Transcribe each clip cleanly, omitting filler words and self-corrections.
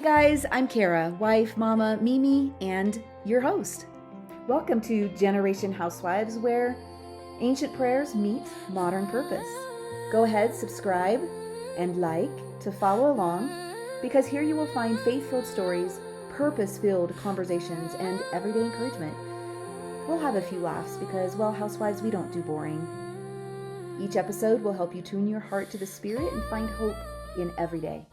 guys, I'm Kara, wife, mama, Mimi, and your host. Welcome to Generation Housewives, where ancient prayers meet modern purpose. Go ahead, subscribe, and like to follow along, because here you will find faith-filled stories, purpose-filled conversations, and everyday encouragement. We'll have a few laughs because, well, housewives, we don't do boring. Each episode will help you tune your heart to the spirit and find hope in every day.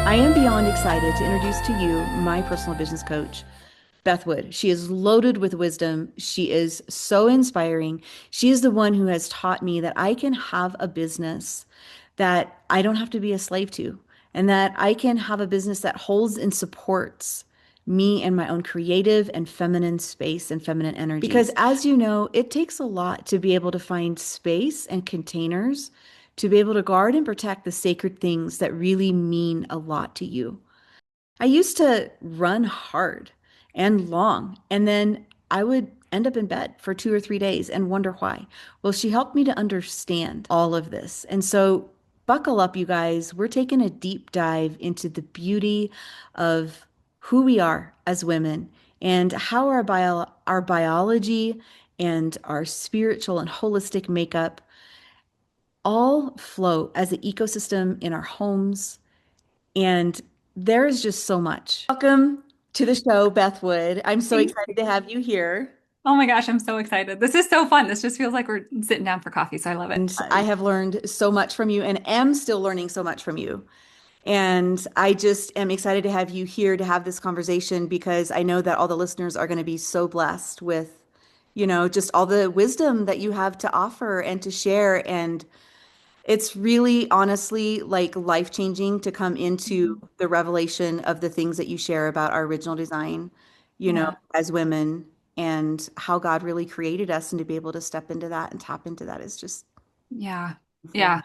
I am beyond excited to introduce to you my personal business coach, Beth Wood. She is loaded with wisdom. She is so inspiring. She is the one who has taught me that I can have a business that I don't have to be a slave to, and that I can have a business that holds and supports me and my own creative and feminine space and feminine energy. Because as you know, it takes a lot to be able to find space and containers to be able to guard and protect the sacred things that really mean a lot to you. I used to run hard and long, and then I would end up in bed for 2 or 3 days and wonder why. Well, she helped me to understand all of this. And so buckle up, you guys. We're taking a deep dive into the beauty of who we are as women and how our biology and our spiritual and holistic makeup all flow as an ecosystem in our homes. And there is just so much. Welcome to the show, Beth Wood. I'm so Thank excited to you. have you here. Oh my gosh, I'm so excited. This is so fun. This just feels like we're sitting down for coffee, so I love it. And I have learned so much from you and am still learning so much from you. And I just am excited to have you here to have this conversation because I know that all the listeners are going to be so blessed with, just all the wisdom that you have to offer and to share. And it's really honestly like life-changing to come into Mhm. the revelation of the things that you share about our original design, Yeah. as women and how God really created us, and to be able to step into that and tap into that is just Yeah. beautiful. Yeah.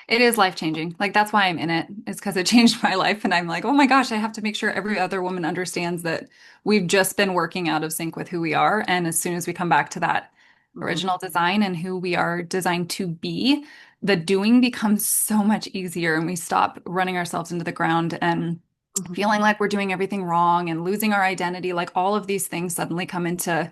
It is life changing. Like that's why I'm in it. It's because it changed my life. And I'm like, oh my gosh, I have to make sure every other woman understands that we've just been working out of sync with who we are. And as soon as we come back to that Mhm. original design and who we are designed to be, the doing becomes so much easier and we stop running ourselves into the ground and Mhm. feeling like we're doing everything wrong and losing our identity. Like all of these things suddenly come into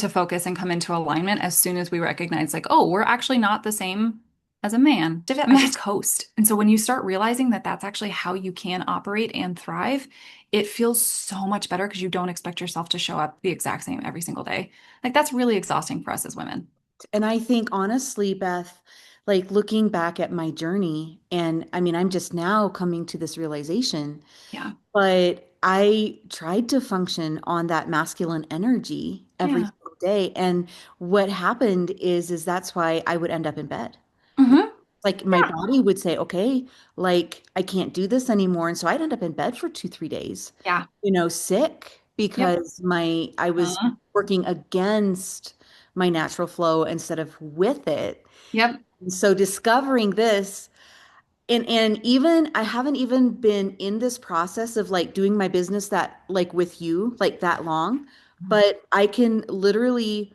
focus and come into alignment as soon as we recognize like, oh, we're actually not the same as a man. I just coast. And so when you start realizing that that's actually how you can operate and thrive, it feels so much better because you don't expect yourself to show up the exact same every single day. Like that's really exhausting for us as women. And I think honestly, Beth, like looking back at my journey, and I mean, I'm just now coming to this realization, Yeah. but I tried to function on that masculine energy every Yeah. single day. And what happened is that's why I would end up in bed. Hmm. Like my Yeah. body would say, okay, like I can't do this anymore. And so I'd end up in bed for 2, 3 days, Yeah. sick Yep. because I was Uh, working against my natural flow instead of with it. yep. And so discovering this, and even I haven't even been in this process of like doing my business that like with you like that long, but I can literally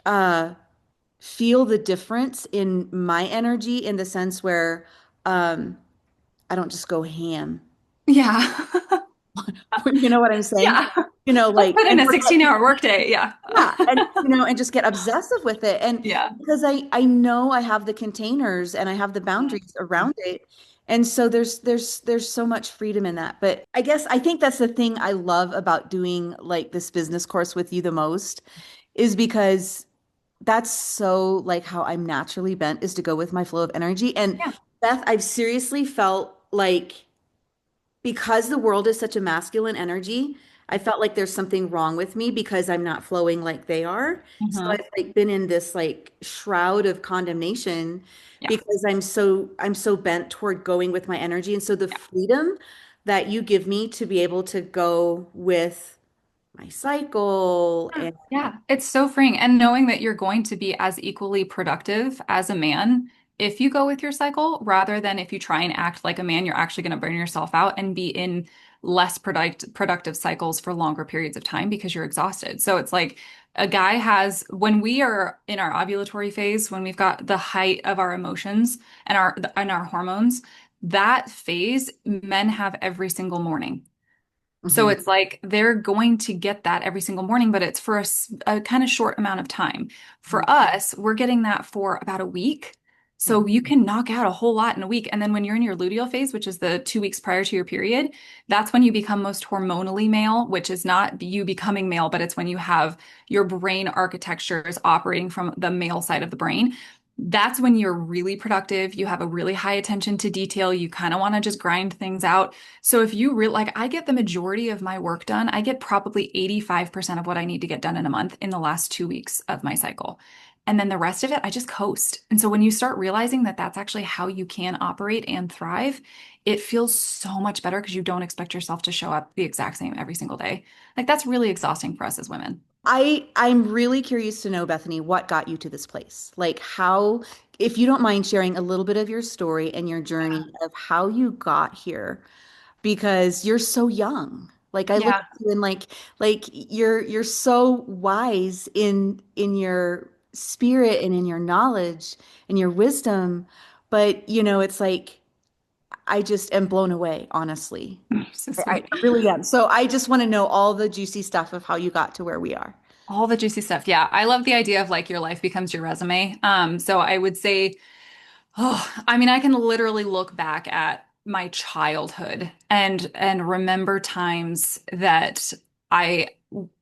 uh feel the difference in my energy in the sense where um I don't just go ham. Yeah. You know what I'm saying? Yeah. Let's Like put in and a forget 16-hour workday. Yeah. yeah, and just get obsessive with it. And Yeah. because I know I have the containers and I have the boundaries around it. And so there's so much freedom in that. But I think that's the thing I love about doing like this business course with you the most is because that's so like how I'm naturally bent is to go with my flow of energy. And Yeah. Beth, I've seriously felt like because the world is such a masculine energy, I felt like there's something wrong with me because I'm not flowing like they are. So Hmm. I've like been in this like shroud of condemnation Yeah. because I'm so bent toward going with my energy. And so the Yeah. freedom that you give me to be able to go with my cycle Yeah. and Yeah, it's so freeing. And knowing that you're going to be as equally productive as a man if you go with your cycle, rather than if you try and act like a man, you're actually going to burn yourself out and be in less productive cycles for longer periods of time because you're exhausted. So it's like a guy has, when we are in our ovulatory phase, when we've got the height of our emotions and our hormones, that phase men have every single morning. So Mhm. it's like they're going to get that every single morning, but it's for a kind of short amount of time. Mhm. For us, we're getting that for about a week. So you can knock out a whole lot in a week. And then when you're in your luteal phase, which is the 2 weeks prior to your period, that's when you become most hormonally male, which is not you becoming male, but it's when you have your brain architecture is operating from the male side of the brain. That's when you're really productive. You have a really high attention to detail. You kind of want to just grind things out. So if you really like, I get the majority of my work done. I get probably 85% of what I need to get done in a month in the last 2 weeks of my cycle. And then the rest of it, I just coast. And so when you start realizing that that's actually how you can operate and thrive, it feels so much better because you don't expect yourself to show up the exact same every single day. Like that's really exhausting for us as women. I'm really curious to know, Bethany, what got you to this place? Like how, if you don't mind sharing a little bit of your story and your journey of how you got here, because you're so young. Like I look Yeah. at you and like you're so wise in your spirit and in your knowledge and your wisdom, but it's like I just am blown away, honestly. So I sweet. really am. So I just want to know all the juicy stuff of how you got to where we are. All the juicy stuff. Yeah. I love the idea of like your life becomes your resume. So I would say, oh, I mean, I can literally look back at my childhood and remember times that I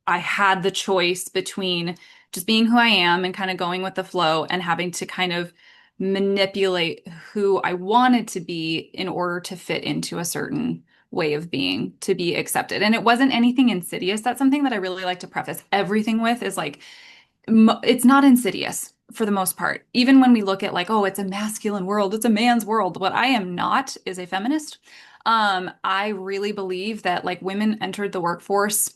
I had the choice between just being who I am and kind of going with the flow and having to kind of manipulate who I wanted to be in order to fit into a certain way of being to be accepted. And it wasn't anything insidious. That's something that I really like to preface everything with is like it's not insidious for the most part. Even when we look at like, oh, it's a masculine world, it's a man's world. What I am not is a feminist. I really believe that like women entered the workforce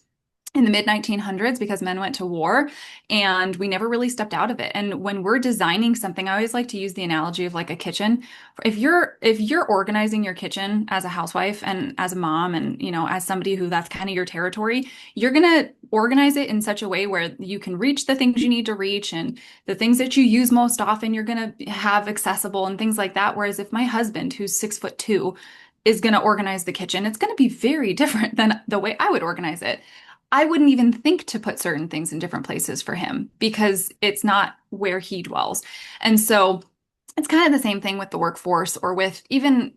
in the mid 1900s because men went to war and we never really stepped out of it. And when we're designing something, I always like to use the analogy of like a kitchen. If you're organizing your kitchen as a housewife and as a mom and as somebody who that's kind of your territory, you're going to organize it in such a way where you can reach the things you need to reach and the things that you use most often you're going to have accessible and things like that. Whereas if my husband, who's 6'2", is going to organize the kitchen, it's going to be very different than the way I would organize it. I wouldn't even think to put certain things in different places for him because it's not where he dwells. And so it's kind of the same thing with the workforce or with even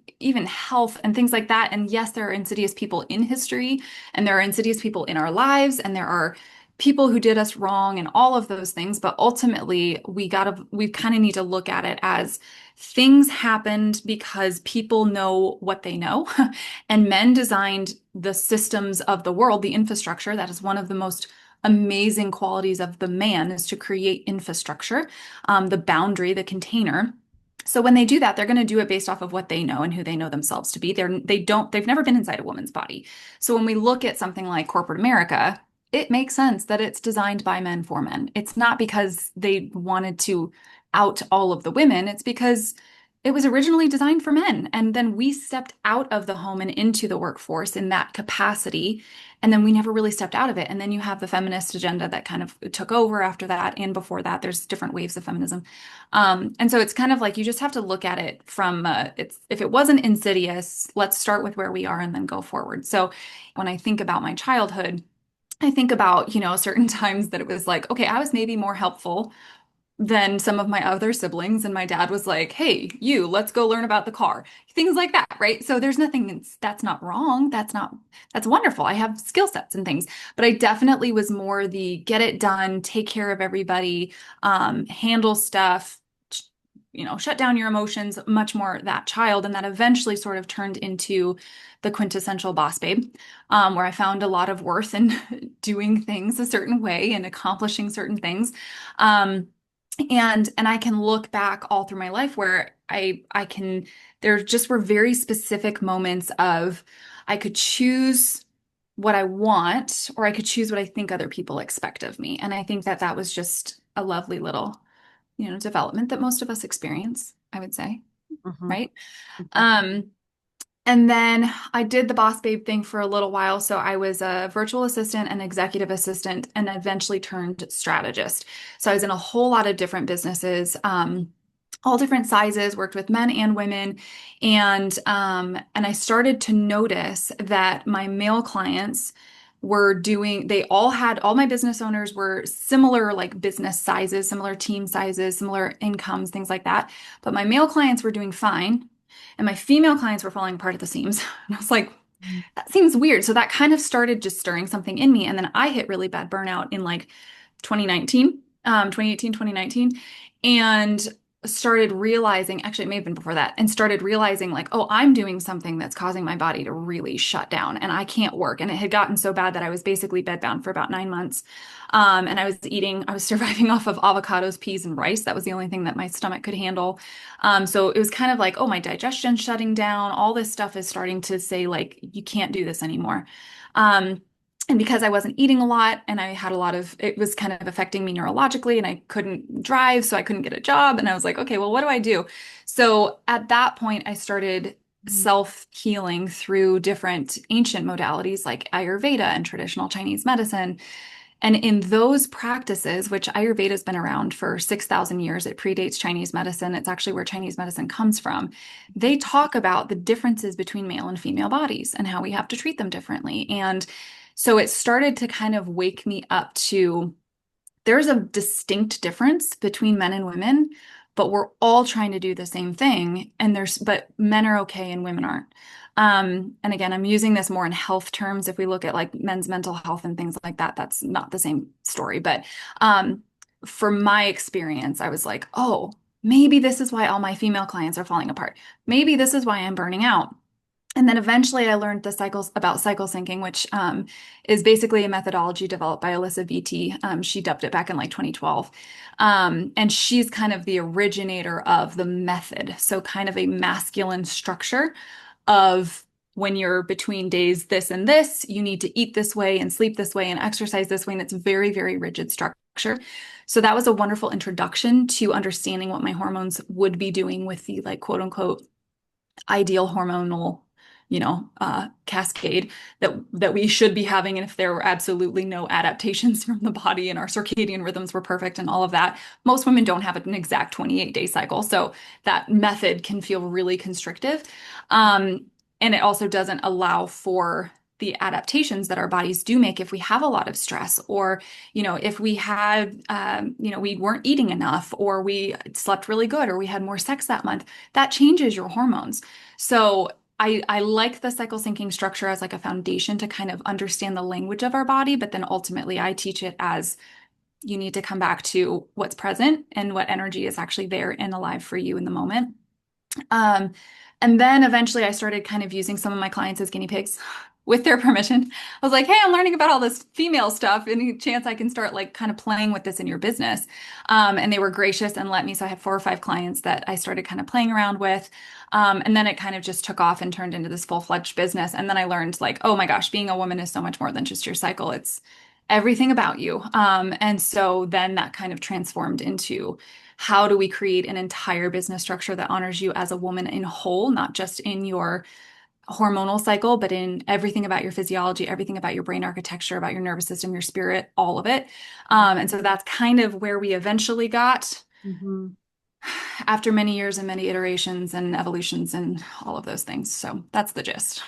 health and things like that. And yes, there are insidious people in history and there are insidious people in our lives and there are people who did us wrong and all of those things, but ultimately we kind of need to look at it as things happened because people know what they know and men designed the systems of the world, the infrastructure. That is one of the most amazing qualities of the man is to create infrastructure, the boundary, the container. So when they do that, they're going to do it based off of what they know and who they know themselves to be. They've never been inside a woman's body. So when we look at something like corporate America, it makes sense that it's designed by men for men. It's not because they wanted to out all of the women. It's because it was originally designed for men. And then we stepped out of the home and into the workforce in that capacity. And then we never really stepped out of it. And then you have the feminist agenda that kind of took over after that. And before that, there's different waves of feminism. And so it's kind of like you just have to look at it from it's if it wasn't insidious, let's start with where we are and then go forward. So when I think about my childhood, I think about, certain times that it was like, okay, I was maybe more helpful than some of my other siblings. And my dad was like, hey, let's go learn about the car. Things like that, right? So there's nothing that's not wrong. That's wonderful. I have skill sets and things. But I definitely was more the get it done, take care of everybody, handle stuff, shut down your emotions, much more that child. And that eventually sort of turned into the quintessential boss babe, where I found a lot of worth in doing things a certain way and accomplishing certain things. And I can look back all through my life where I can there just were very specific moments of I could choose what I want or I could choose what I think other people expect of me. And I think that that was just a lovely little, development that most of us experience, I would say, Mhm. right? Mhm. Um, And then I did the boss babe thing for a little while. So I was a virtual assistant and executive assistant and eventually turned strategist. So I was in a whole lot of different businesses, all different sizes, worked with men and women. And I started to notice that my male clients were doing, they all had, all my business owners were similar, like business sizes, similar team sizes, similar incomes, things like that. But my male clients were doing fine and my female clients were falling apart at the seams. And I was like, that seems weird. So that kind of started just stirring something in me. And then I hit really bad burnout in like 2019, 2018, 2019, and started realizing, actually, it may have been before that, and started realizing like, oh, I'm doing something that's causing my body to really shut down and I can't work. And it had gotten so bad that I was basically bedbound for about 9 months. And I was surviving off of avocados, peas, and rice. That was the only thing that my stomach could handle. So it was kind of like, oh, my digestion's shutting down. All this stuff is starting to say, like, you can't do this anymore. Um, and because I wasn't eating a lot and I had a lot of, it was kind of affecting me neurologically and I couldn't drive, so I couldn't get a job. And I was like, okay, well, what do I do? So at that point, I started self-healing through different ancient modalities like Ayurveda and traditional Chinese medicine. And in those practices, which Ayurveda has been around for 6,000 years, it predates Chinese medicine. It's actually where Chinese medicine comes from. They talk about the differences between male and female bodies and how we have to treat them differently. And so it started to kind of wake me up to there's a distinct difference between men and women, but we're all trying to do the same thing. But men are okay and women aren't. And again, I'm using this more in health terms. If we look at like men's mental health and things like that, that's not the same story. But um, for my experience, I was like, oh, maybe this is why all my female clients are falling apart. Maybe this is why I'm burning out. And then eventually I learned the cycles about cycle syncing, which is basically a methodology developed by Alyssa Vitti. She dubbed it back in like 2012. And she's kind of the originator of the method. So kind of a masculine structure of when you're between days, this and this, you need to eat this way and sleep this way and exercise this way. And it's very, very rigid structure. So that was a wonderful introduction to understanding what my hormones would be doing with the like quote unquote ideal hormonal, cascade that we should be having. And if there were absolutely no adaptations from the body and our circadian rhythms were perfect and all of that, most women don't have an exact 28-day cycle. So that method can feel really constrictive. And it also doesn't allow for the adaptations that our bodies do make if we have a lot of stress or if we had we weren't eating enough or we slept really good or we had more sex that month. That changes your hormones. So I like the cycle syncing structure as like a foundation to kind of understand the language of our body, but then ultimately I teach it as you need to come back to what's present and what energy is actually there and alive for you in the moment. Um, and then eventually I started kind of using some of my clients as guinea pigs with their permission. I was like, hey, I'm learning about all this female stuff. Any chance I can start like kind of playing with this in your business? And they were gracious and let me. So I had 4 or 5 clients that I started kind of playing around with. And then it kind of just took off and turned into this full-fledged business. And then I learned like, oh my gosh, being a woman is so much more than just your cycle. It's everything about you. And so then that kind of transformed into how do we create an entire business structure that honors you as a woman in whole, not just in your hormonal cycle, but in everything about your physiology, everything about your brain architecture, about your nervous system, your spirit, all of it. And so that's kind of where we eventually got Mm-hmm. after many years and many iterations and evolutions and all of those things. So that's the gist.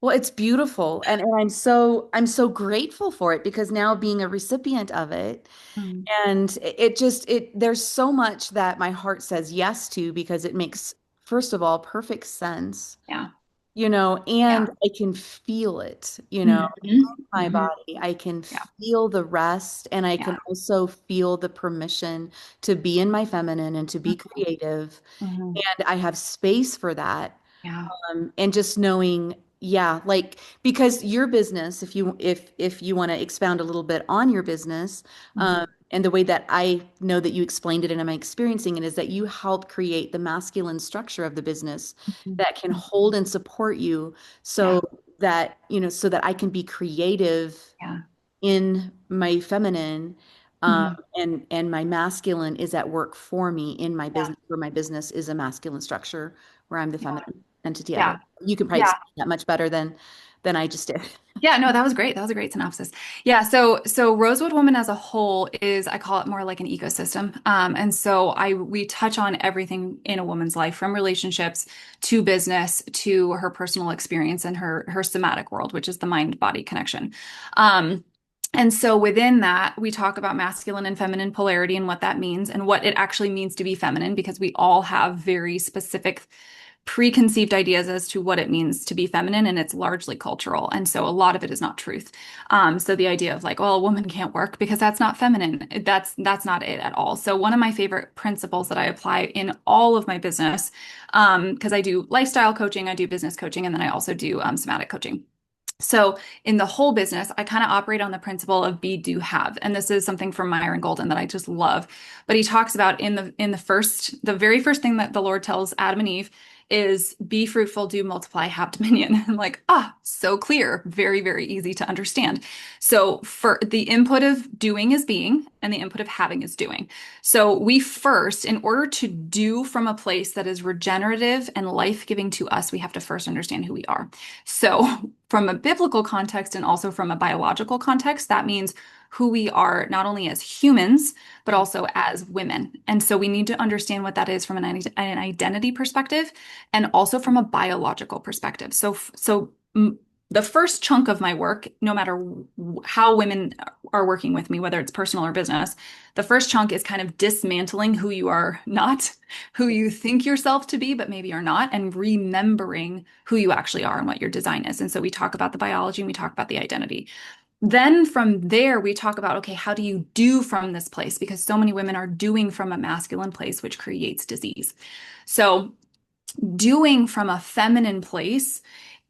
Well, it's beautiful. And I'm so grateful for it because now being a recipient of it Mm. and it just it there's so much that my heart says yes to because it makes, first of all, perfect sense, Yeah. and Yeah. I can feel it, Hmm. my Hmm. body. I can Yeah. feel the rest and I Yeah. can also feel the permission to be in my feminine and to be creative. Hmm. And I have space for that. Yeah. And just knowing, yeah, like because your business, if you want to expound a little bit on your business, Hmm. and the way that I know that you explained it and I'm experiencing it is that you help create the masculine structure of the business that can hold and support you Yeah. so that, so that I can be creative Yeah. in my feminine, Hmm. and my masculine is at work for me in my Yeah. business, where my business is a masculine structure where I'm the Yeah. feminine. entity of Yeah. it. You can probably Yeah. explain that much better than I just did. Yeah, no, that was great. That was a great synopsis. Yeah, so Rosewood Woman as a whole is, I call it more like an ecosystem. And so I we touch on everything in a woman's life, from relationships to business to her personal experience and her somatic world, which is the mind-body connection. Um, and so within that, we talk about masculine and feminine polarity and what that means and what it actually means to be feminine, because we all have very specific preconceived ideas as to what it means to be feminine, and it's largely cultural. And so a lot of it is not truth. So the idea of like, well, a woman can't work because that's not feminine, that's not it at all. So one of my favorite principles that I apply in all of my business, because I do lifestyle coaching, I do business coaching, and then I also do somatic coaching. So in the whole business, I kind of operate on the principle of be, do, have. And this is something from Myron Golden that I just love. But he talks about the very first thing that the Lord tells Adam and Eve is be fruitful, do multiply, have dominion. And like, so clear, very, very easy to understand. So for the input of doing is being, and the input of having is doing. So we first, in order to do from a place that is regenerative and life-giving to us, we have to first understand who we are. So from a biblical context and also from a biological context, that means who we are not only as humans, but also as women. And so we need to understand what that is from an identity perspective and also from a biological perspective. The first chunk of my work, no matter how women are working with me, whether it's personal or business, the first chunk is kind of dismantling who you are not, who you think yourself to be, but maybe are not, and remembering who you actually are and what your design is. And so we talk about the biology and we talk about the identity. Then from there, we talk about, okay, how do you do from this place? Because so many women are doing from a masculine place, which creates disease. So doing from a feminine place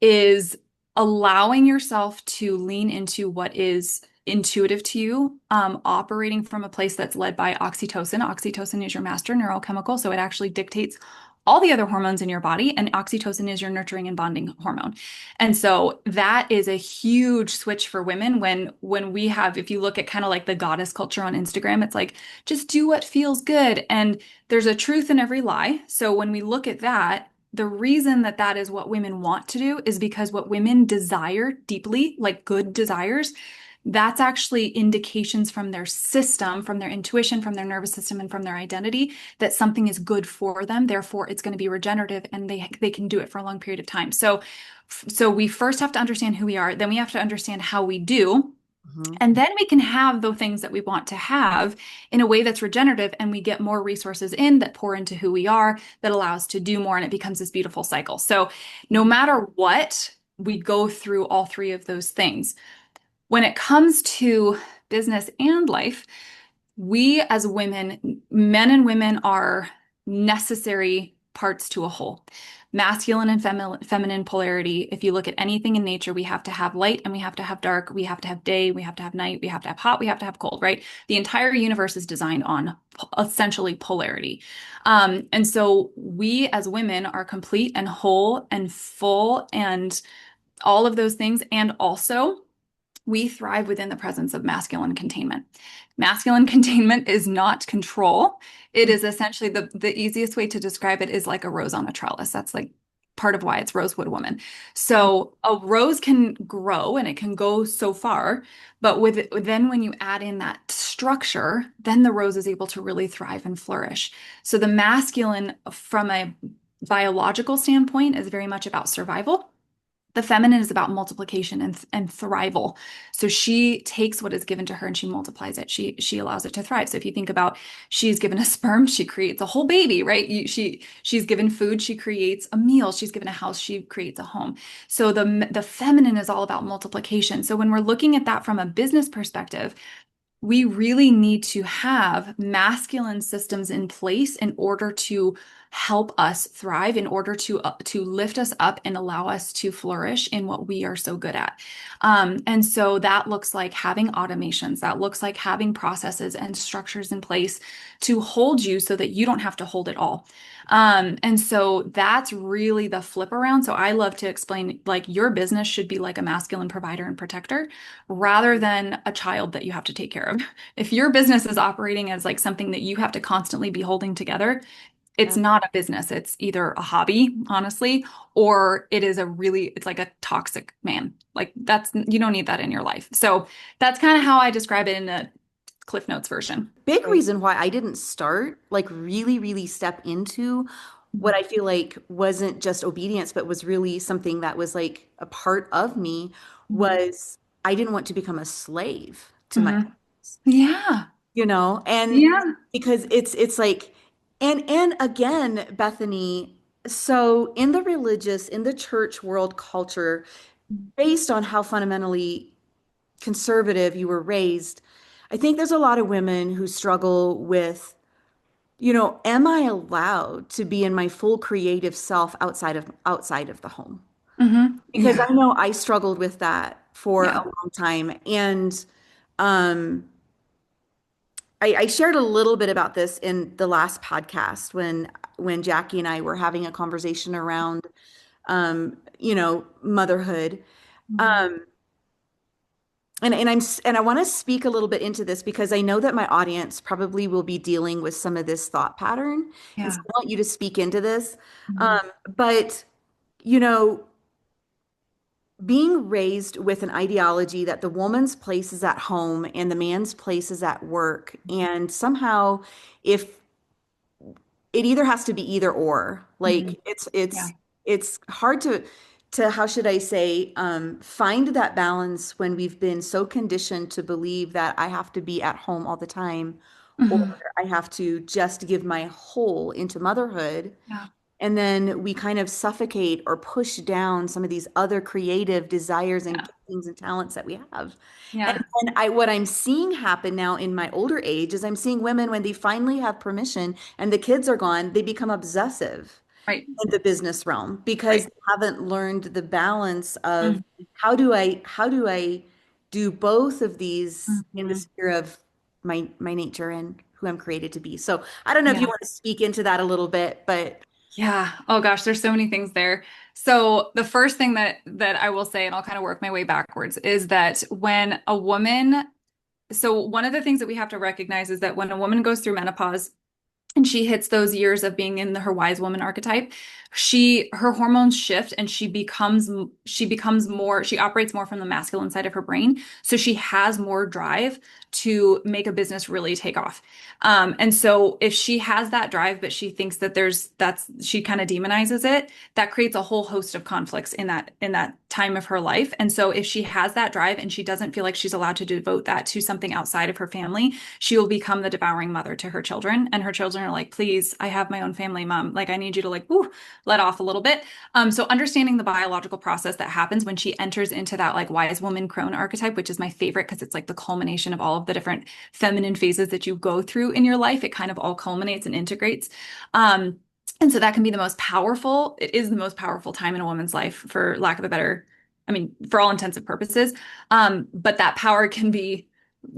is allowing yourself to lean into what is intuitive to you, operating from a place that's led by oxytocin. Oxytocin is your master neurochemical, so it actually dictates all the other hormones in your body, and oxytocin is your nurturing and bonding hormone. And so that is a huge switch for women when we have, if you look at kind of like the goddess culture on Instagram, it's like just do what feels good. And there's a truth in every lie. So when we look at that, the reason that that is what women want to do is because what women desire deeply, like good desires, that's actually indications from their system, from their intuition, from their nervous system, and from their identity that something is good for them. Therefore, it's going to be regenerative and they can do it for a long period of time. So we first have to understand who we are, then we have to understand how we do. Mhm. And then we can have the things that we want to have in a way that's regenerative, and we get more resources in that pour into who we are, that allow us to do more, and it becomes this beautiful cycle. So no matter what, we go through all three of those things. When it comes to business and life, we as women, men and women, are necessary parts to a whole. Masculine and feminine polarity. If you look at anything in nature, we have to have light and we have to have dark. We have to have day, we have to have night, we have to have hot, we have to have cold, right? The entire universe is designed on essentially polarity. And so we as women are complete and whole and full and all of those things. And also, we thrive within the presence of masculine containment. Masculine containment is not control. It is essentially the easiest way to describe it is like a rose on a trellis. That's like part of why it's Rosewood Woman. So a rose can grow and it can go so far, but then when you add in that structure, then the rose is able to really thrive and flourish. So the masculine from a biological standpoint is very much about survival. The feminine is about multiplication and thrival. So she takes what is given to her and she multiplies it. She allows it to thrive. So if you think about, she's given a sperm, she creates a whole baby, right? She's given food, she creates a meal. She's given a house, she creates a home. So the feminine is all about multiplication. So when we're looking at that from a business perspective, we really need to have masculine systems in place in order to help us thrive, in order to lift us up and allow us to flourish in what we are so good at. And so that looks like having automations. That looks like having processes and structures in place to hold you so that you don't have to hold it all. And so that's really the flip around. So I love to explain like your business should be like a masculine provider and protector rather than a child that you have to take care of. If your business is operating as like something that you have to constantly be holding together, It's Yeah. not a business. It's either a hobby, honestly, or it's like a toxic man. Like you don't need that in your life. So that's kind of how I describe it in a Cliff Notes version. Big reason why I didn't start, like really, really step into what I feel like wasn't just obedience, but was really something that was like a part of me was I didn't want to become a slave to my, Mm-hmm. Yeah. and Yeah. because it's like, and again, Bethany, so in the church world culture, based on how fundamentally conservative you were raised, I think there's a lot of women who struggle with, am I allowed to be in my full creative self outside of the home? Mm-hmm. Because Yeah. I know I struggled with that for a Yeah. long time. And um, I shared a little bit about this in the last podcast when Jackie and I were having a conversation around motherhood. Mm-hmm. Um, and I want to speak a little bit into this because I know that my audience probably will be dealing with some of this thought pattern. And so Yeah. I want you to speak into this. Mm-hmm. But, you know, being raised with an ideology that the woman's place is at home and the man's place is at work, and somehow if it either has to be either or, Mm-hmm. like Yeah. it's hard to how should I say, find that balance when we've been so conditioned to believe that I have to be at home all the time, or Mm-hmm. I have to just give my whole into motherhood. Yeah. And then we kind of suffocate or push down some of these other creative desires and Yeah. giftings and talents that we have. And, Yeah. what I'm seeing happen now in my older age is I'm seeing women when they finally have permission and the kids are gone, they become obsessive Right. in the business realm because Right. they haven't learned the balance of Mm-hmm. how do I do both of these in the Mm-hmm. sphere of my nature and who I'm created to be. So I don't know if you Yeah. want to speak into that a little bit, but Yeah. Oh gosh, there's so many things there. So the first thing that I will say, and I'll kind of work my way backwards, is that when a woman, so one of the things that we have to recognize is that when a woman goes through menopause, and she hits those years of being in her wise woman archetype, her hormones shift and she operates more from the masculine side of her brain, so she has more drive to make a business really take off. And so if she has that drive but she thinks that she kind of demonizes it, that creates a whole host of conflicts in that time of her life. And so if she has that drive and she doesn't feel like she's allowed to devote that to something outside of her family, she will become the devouring mother to her children. And her children are like, please, I have my own family, mom. Like, I need you to like, woo, let off a little bit. So understanding the biological process that happens when she enters into that like wise woman crone archetype, which is my favorite because it's like the culmination of all of the different feminine phases that you go through in your life. It kind of all culminates and integrates. And so that can be it is the most powerful time in a woman's life, for lack of a better, I mean, for all intensive purposes. But that power can be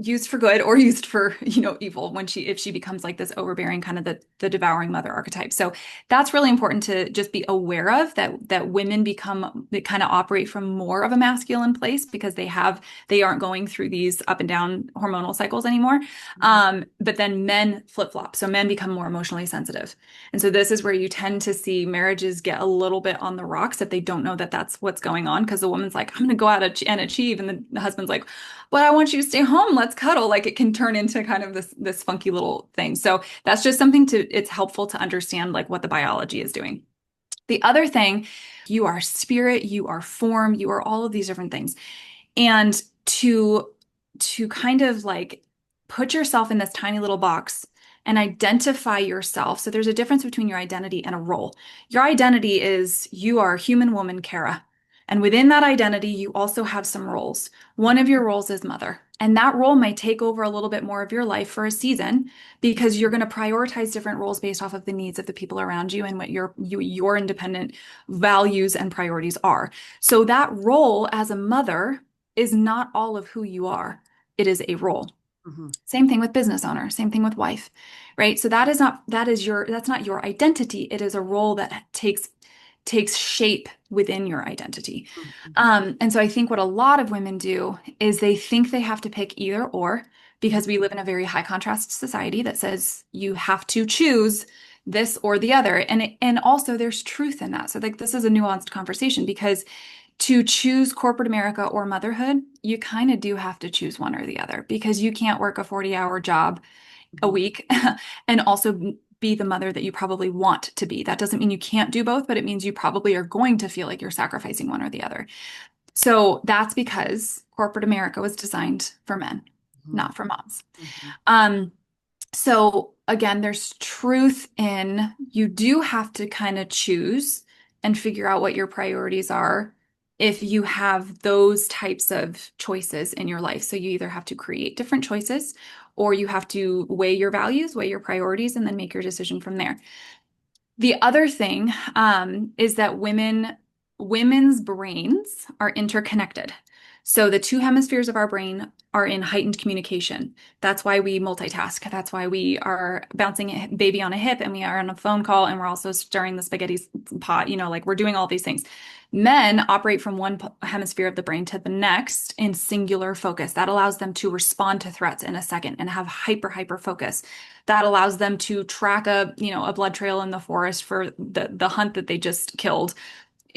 used for good or used for, evil if she becomes like this overbearing kind of the devouring mother archetype. So that's really important to just be aware of, that women they kind of operate from more of a masculine place because they aren't going through these up and down hormonal cycles anymore. But then men flip flop. So men become more emotionally sensitive. And so this is where you tend to see marriages get a little bit on the rocks if they don't know that that's what's going on. Because the woman's like, I'm going to go out and achieve. And the husband's like, but I want you to stay home. Let's cuddle. Like it can turn into kind of this funky little thing. So that's just it's helpful to understand like what the biology is doing. The other thing, you are spirit, you are form, you are all of these different things. And to kind of like put yourself in this tiny little box and identify yourself. So there's a difference between your identity and a role. Your identity is you are human woman Kara. And within that identity, you also have some roles. One of your roles is mother. And that role might take over a little bit more of your life for a season because you're going to prioritize different roles based off of the needs of the people around you and what your independent values and priorities are. So that role as a mother is not all of who you are. It is a role. mhm, Same thing with business owner, same thing with wife, right? So that's not your identity. It is a role that takes shape within your identity. mhm, And so I think what a lot of women do is they think they have to pick either or mhm, because we live in a very high contrast society that says you have to choose this or the other. And also there's truth in that. So like this is a nuanced conversation because to choose corporate America or motherhood, you kind of do have to choose one or the other because you can't work a 40-hour job a Mhm. week and also be the mother that you probably want to be. That doesn't mean you can't do both, but it means you probably are going to feel like you're sacrificing one or the other. So that's because corporate America was designed for men, Mhm. not for moms. Mhm. Um, so again, there's truth in you do have to kind of choose and figure out what your priorities are if you have those types of choices in your life. So you either have to create different choices or you have to weigh your values, weigh your priorities, and then make your decision from there. The other thing is that women's brains are interconnected. So the two hemispheres of our brain are in heightened communication. That's why we multitask. That's why we are bouncing a baby on a hip and we are on a phone call and we're also stirring the spaghetti pot, like we're doing all these things. Men operate from one hemisphere of the brain to the next in singular focus. That allows them to respond to threats in a second and have hyper focus that allows them to track a blood trail in the forest for the hunt that they just killed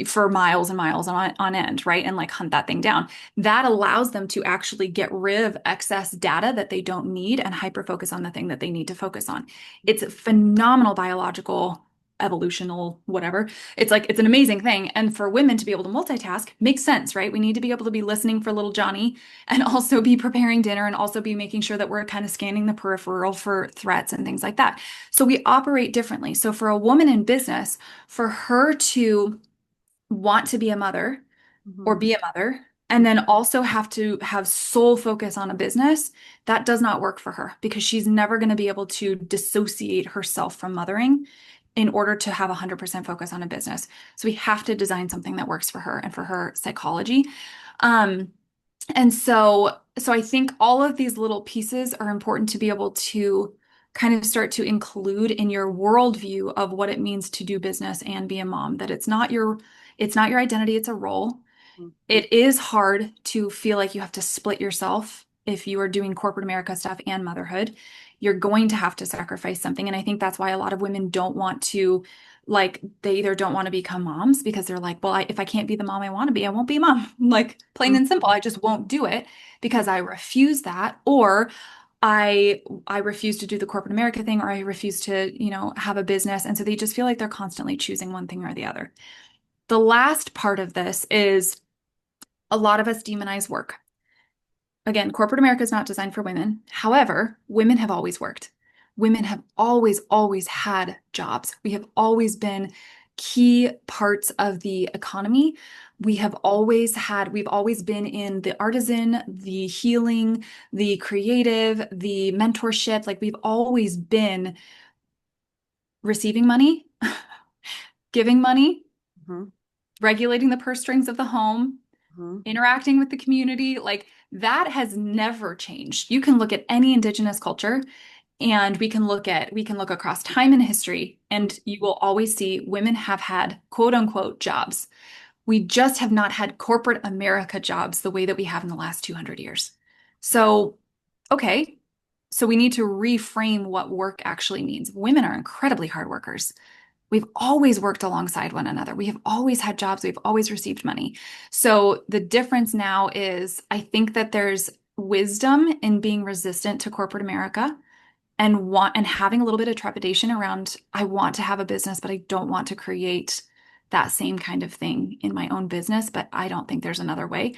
for miles and miles on end, right? And like hunt that thing down. That allows them to actually get rid of excess data that they don't need and hyper focus on the thing that they need to focus on. It's a phenomenal biological evolutional whatever. It's like it's an amazing thing. And for women to be able to multitask makes sense, right? We need to be able to be listening for little Johnny and also be preparing dinner and also be making sure that we're kind of scanning the peripheral for threats and things like that. So we operate differently. So for a woman in business, for her to want to be a mother or Mhm. be a mother and then also have to have sole focus on a business, that does not work for her because she's never going to be able to dissociate herself from mothering in order to have 100% focus on a business. So we have to design something that works for her and for her psychology. Um, and so I think all of these little pieces are important to be able to kind of start to include in your worldview of what it means to do business and be a mom, that it's not your identity, it's a role. Mhm. It is hard to feel like you have to split yourself if you are doing corporate America stuff and motherhood. You're going to have to sacrifice something. And I think that's why a lot of women don't want to, like, they either don't want to become moms because they're like, well, if I can't be the mom I want to be, I won't be a mom. Like, plain Mhm. and simple, I just won't do it because I refuse that. Or I refuse to do the corporate America thing, or I refuse to, have a business. And so they just feel like they're constantly choosing one thing or the other. The last part of this is a lot of us demonize work. Again, corporate America is not designed for women. However, women have always worked. Women have always had jobs. We have always been key parts of the economy. We've always been in the artisan, the healing, the creative, the mentorship. Like we've always been receiving money, giving money, Mhm. regulating the purse strings of the home, Mhm. interacting with the community, like that has never changed. You can look at any indigenous culture and we can look across time and history and you will always see women have had quote unquote jobs. We just have not had corporate America jobs the way that we have in the last 200 years. So, okay. So we need to reframe what work actually means. Women are incredibly hard workers. We've always worked alongside one another. We have always had jobs. We've always received money. So the difference now is I think that there's wisdom in being resistant to corporate America and having a little bit of trepidation around I want to have a business, but I don't want to create that same kind of thing in my own business, but I don't think there's another way.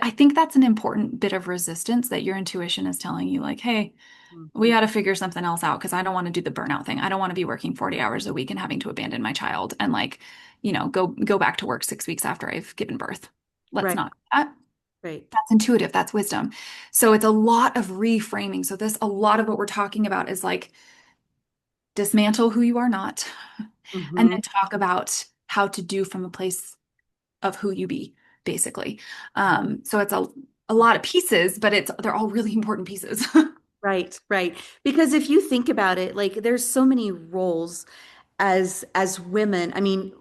I think that's an important bit of resistance that your intuition is telling you like, hey, Mhm. we got to figure something else out because I don't want to do the burnout thing. I don't want to be working 40 hours a week and having to abandon my child and like, go back to work 6 weeks after I've given birth. Let's Right. not do that. Right. That's intuitive. That's wisdom. So it's a lot of reframing. So a lot of what we're talking about is like dismantle who you are not and Mhm. then talk about how to do from a place of who you be, basically. So it's a lot of pieces, but they're all really important pieces. Right. Right. Because if you think about it, like there's so many roles as women. I mean,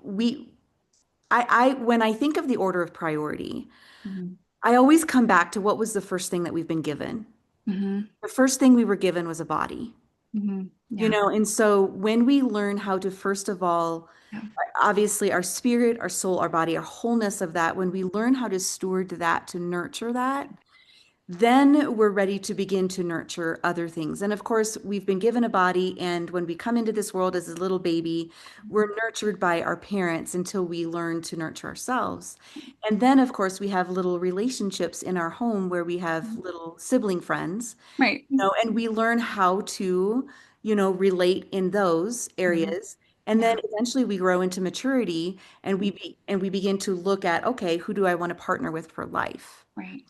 I when I think of the order of priority, Mhm. I always come back to what was the first thing that we've been given. Mhm. The first thing we were given was a body. Hmm. Yeah. And so when we learn how to, first of all, Yeah. obviously our spirit, our soul, our body, our wholeness of that, when we learn how to steward that, to nurture that, then we're ready to begin to nurture other things. And of course, we've been given a body, and when we come into this world as a little baby, we're nurtured by our parents until we learn to nurture ourselves. And then, of course, we have little relationships in our home where we have little sibling friends, Right. and we learn how to, relate in those Hmm. areas. And then Yeah. eventually we grow into maturity and Mhm. we begin to look at, okay, who do I want to partner with for life? Right.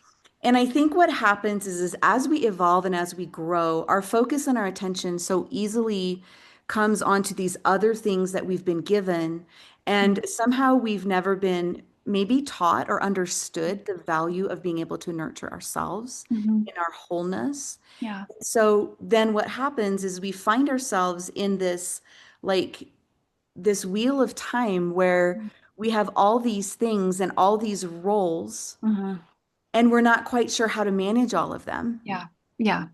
And I think what happens is as we evolve and as we grow, our focus and our attention so easily comes onto these other things that we've been given. And somehow we've never been maybe taught or understood the value of being able to nurture ourselves Hmm. in our wholeness. Yeah. So then what happens is we find ourselves in like this wheel of time where we have all these things and all these roles, Hmm. and we're not quite sure how to manage all of them. Yeah. Yeah.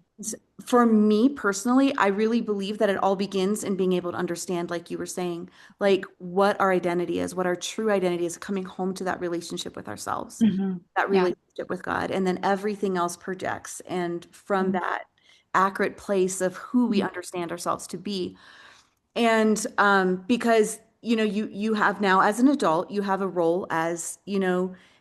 For me personally, I really believe that it all begins in being able to understand, like you were saying, like what our identity is, what our true identity is, coming home to that relationship with ourselves, Hmm. that Yeah. relationship with God, and then everything else projects. And from Mhm. that accurate place of who we Mhm. understand ourselves to be. And because you have now as an adult, you have a role as,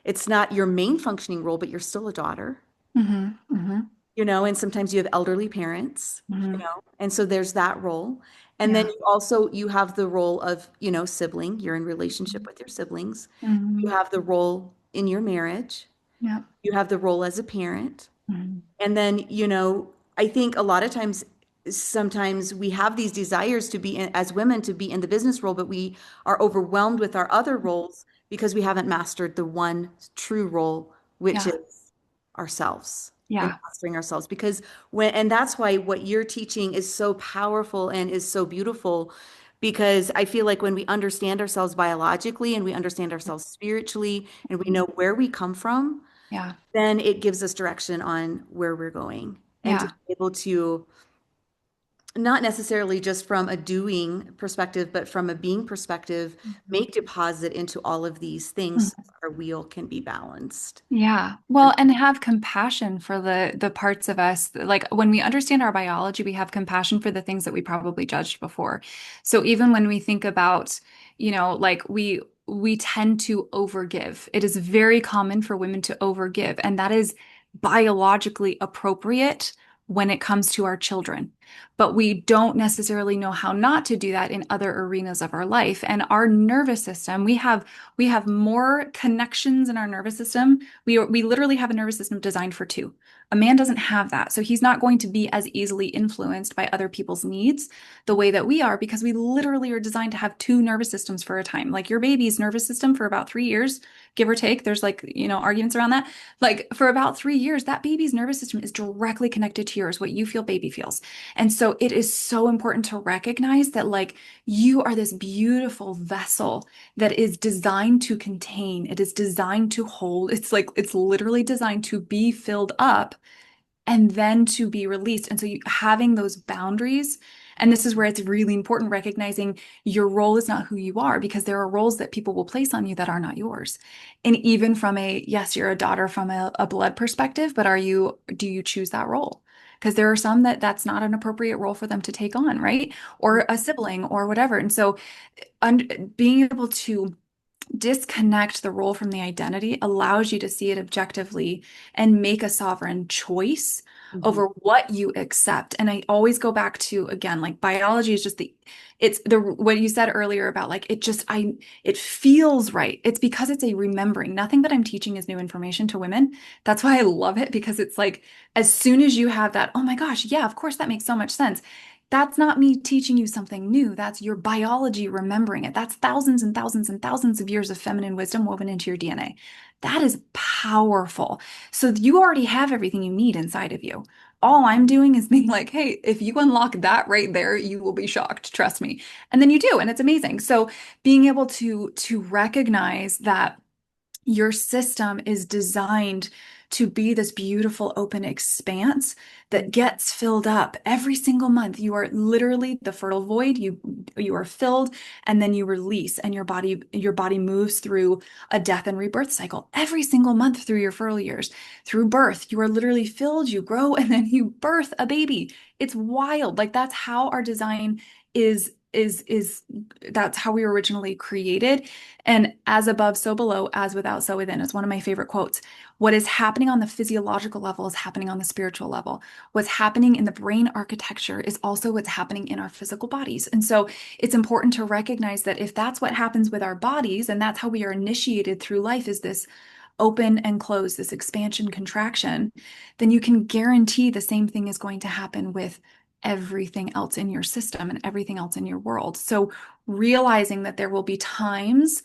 it's not your main functioning role, but you're still a daughter, Mhm. Mhm. and sometimes you have elderly parents, Mhm. and so there's that role. And then Yeah. you have the role of, sibling. You're in relationship with your siblings. You Mhm. have the role in your marriage. Yeah. You have the role as a parent. Mhm. And then, I think a lot of times, sometimes we have these desires to be as women to be in the business role, but we are overwhelmed with our other roles because we haven't mastered the one true role, which Yeah. is ourselves and Yeah. mastering ourselves. And that's why what you're teaching is so powerful and is so beautiful. Because I feel like when we understand ourselves biologically and we understand ourselves spiritually and we know where we come from, Yeah. then it gives us direction on where we're going and to Yeah. be able to not necessarily just from a doing perspective, but from a being perspective, make deposit into all of these things so Mhm. our wheel can be balanced. Yeah. Well, and have compassion for the parts of us. Like when we understand our biology, we have compassion for the things that we probably judged before. So even when we think about, like we tend to overgive. It is very common for women to overgive, and that is biologically appropriate when it comes to our children. But we don't necessarily know how not to do that in other arenas of our life. And our nervous system, we have more connections in our nervous system. We literally have a nervous system designed for two. A man doesn't have that. So he's not going to be as easily influenced by other people's needs the way that we are because we literally are designed to have two nervous systems for a time. Like your baby's nervous system for about 3 years, give or take. There's like, arguments around that. Like for about 3 years, that baby's nervous system is directly connected to yours, what you feel baby feels. And so it is so important to recognize that like you are this beautiful vessel that is designed to contain, it is designed to hold. It's like it's literally designed to be filled up and then to be released. And so having those boundaries, and this is where it's really important recognizing your role is not who you are because there are roles that people will place on you that are not yours. And even from yes, you're a daughter from a blood perspective, but do you choose that role? Because there are some that's not an appropriate role for them to take on, right? Or a sibling or whatever. And so being able to disconnect the role from the identity allows you to see it objectively and make a sovereign choice Mhm. over what you accept. And I always go back to, again, like biology is just it's the what you said earlier about like it feels right. It's because it's a remembering. Nothing that I'm teaching is new information to women. That's why I love it because it's like as soon as you have that, oh my gosh, yeah, of course that makes so much sense. That's not me teaching you something new. That's your biology remembering it. That's thousands and thousands and thousands of years of feminine wisdom woven into your DNA. That is powerful. So you already have everything you need inside of you. All I'm doing is being like, hey, if you unlock that right there, you will be shocked. Trust me. And then you do, and it's amazing. So being able to recognize that your system is designed to be this beautiful open expanse Mm. that gets filled up every single month. You are literally the fertile void. You are filled and then you release, and your body moves through a death and rebirth cycle every single month through your fertile years. Through birth, you are literally filled, you grow, and then you birth a baby. It's wild. Like that's how our design is that's how we were originally created. And as above, so below, as without, so within is one of my favorite quotes. What is happening on the physiological level is happening on the spiritual level. What's happening in the brain architecture is also what's happening in our physical bodies. And so it's important to recognize that if that's what happens with our bodies, and that's how we are initiated through life, is this open and close, this expansion, contraction, then you can guarantee the same thing is going to happen with everything else in your system and everything else in your world. So realizing that there will be times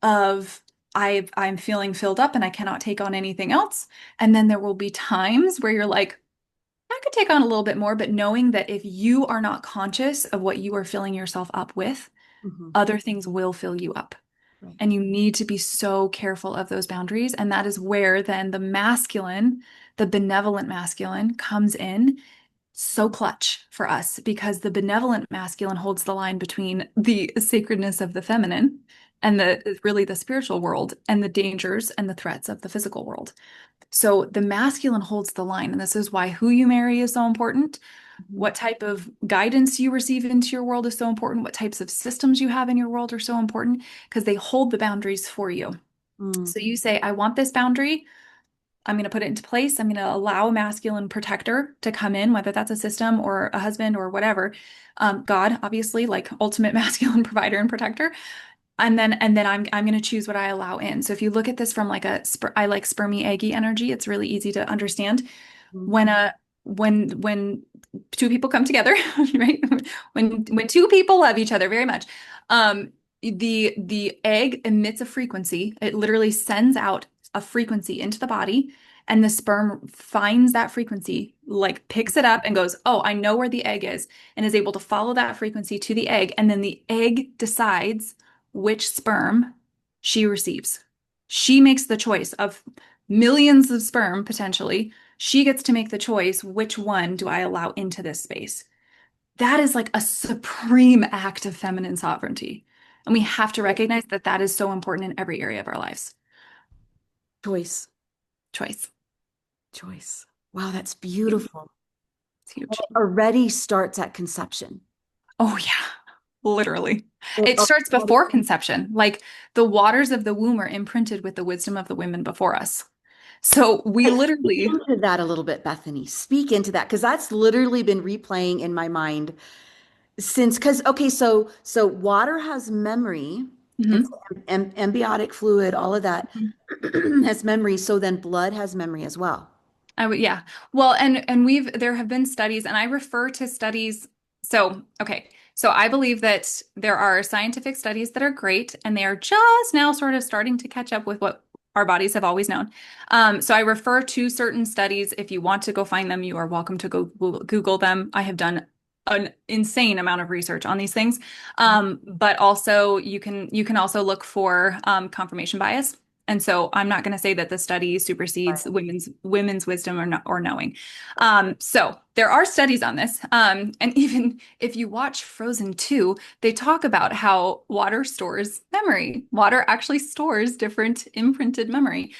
of I'm feeling filled up and I cannot take on anything else. And then there will be times where you're like, I could take on a little bit more, but knowing that if you are not conscious of what you are filling yourself up with, Mhm. other things will fill you up. Right. And you need to be so careful of those boundaries. And that is where then the masculine, the benevolent masculine, comes in so clutch for us, because the benevolent masculine holds the line between the sacredness of the feminine and the really the spiritual world and the dangers and the threats of the physical world. So the masculine holds the line. And this is why who you marry is so important. Mhm. What type of guidance you receive into your world is so important. What types of systems you have in your world are so important because they hold the boundaries for you. Mm. So you say, I want this boundary. I'm going to put it into place. I'm going to allow a masculine protector to come in, whether that's a system or a husband or whatever. God, obviously, like ultimate masculine provider and protector. And then I'm going to choose what I allow in. So if you look at this from like I like spermy eggy energy, it's really easy to understand Mm. when when two people come together, right? When two people love each other very much, the egg emits a frequency. It literally sends out a frequency into the body, and the sperm finds that frequency, like picks it up and goes, "Oh, I know where the egg is," and is able to follow that frequency to the egg, and then the egg decides which sperm she receives. She makes the choice of millions of sperm potentially. She gets to make the choice, which one do I allow into this space? That is like a supreme act of feminine sovereignty. And we have to recognize that that is so important in every area of our lives. Choice. Choice. Choice. Wow, that's Huge. beautiful. It's And huge. it already starts at conception. Oh, yeah, literally. It It starts already before conception. Like the waters of the womb are imprinted with the wisdom of the women before us. So we Speak literally, into that a little bit, Bethany. Speak into that because that's literally been replaying in my mind since because okay, so water has memory. It's Mhm. embiotic fluid, all of that has memory. So then blood has memory as well. I would, yeah. Well, and there have been studies, and I refer to studies. So, okay. So I believe that there are scientific studies that are great, and they are just now sort of starting to catch up with what our bodies have always known. So I refer to certain studies. If you want to go find them, you are welcome to go Google them. I have done an insane amount of research on these things. But also you can also look for confirmation bias. And so I'm not going to say that the study supersedes women's wisdom or knowing. So there are studies on this. And even if you watch Frozen 2, they talk about how water stores memory. Water actually stores different imprinted memory.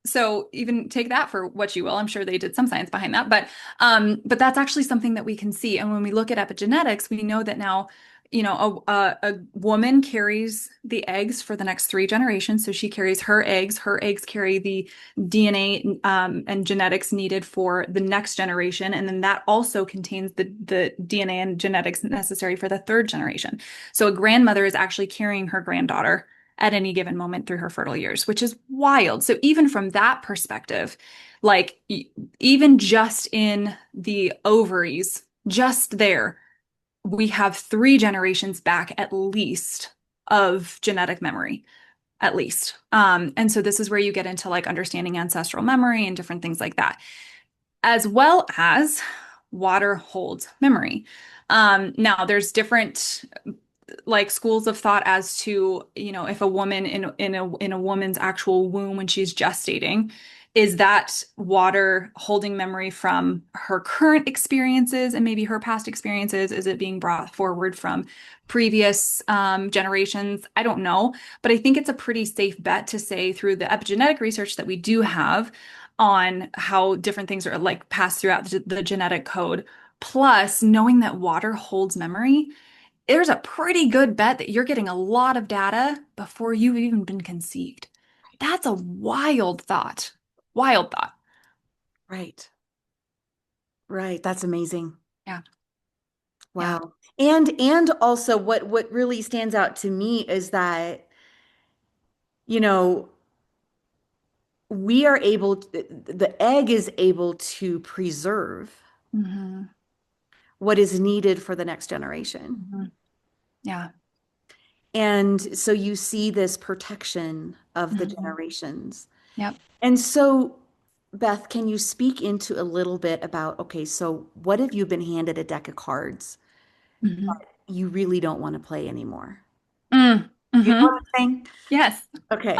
So even take that for what you will. I'm sure they did some science behind that, but that's actually something that we can see. And when we look at epigenetics, we know that now a woman carries the eggs for the next 3 generations. So she carries her eggs. Her eggs carry the DNA and genetics needed for the next generation. And then that also contains the DNA and genetics necessary for the third generation. So a grandmother is actually carrying her granddaughter at any given moment through her fertile years, which is wild. So even from that perspective, like even just in the ovaries, just there we have 3 generations back at least of genetic memory, at least. And so this is where you get into like understanding ancestral memory and different things like that, as well as water holds memory. Now there's different like schools of thought as to, if a woman in a woman's actual womb when she's gestating Is that water holding memory from her current experiences and maybe her past experiences? Is it being brought forward from previous generations? I don't know. But I think it's a pretty safe bet to say through the epigenetic research that we do have on how different things are like passed throughout the genetic code, plus knowing that water holds memory, there's a pretty good bet that you're getting a lot of data before you've even been conceived. That's a wild thought. Wild thought. Right. Right. That's amazing. Yeah. Yeah. Wow. And also what really stands out to me is that, you know, we are able the egg is able to preserve Hmm. what is needed for the next generation. Hmm. Yeah. And so you see this protection of the Hmm. generations. Yep. And so, Beth, can you speak into a little bit about, okay, so what if you've been handed a deck of cards Hmm. you really don't want to play anymore? Mm. You know Hmm. what I'm saying? Yes. Okay.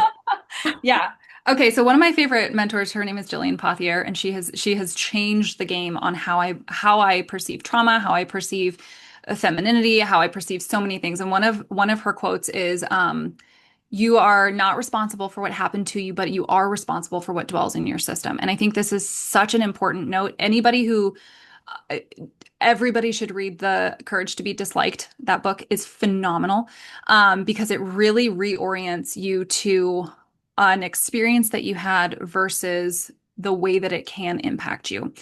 Yeah. Okay, so one of my favorite mentors, her name is Jillian Pothier, and she has changed the game on how I perceive trauma, how I perceive femininity, how I perceive so many things. And one of her quotes is, you are not responsible for what happened to you, but you are responsible for what dwells in your system. And I think this is such an important note. Uh, Everybody should read The Courage to Be Disliked. That book is phenomenal, because it really reorients you to an experience that you had versus the way that it can impact you.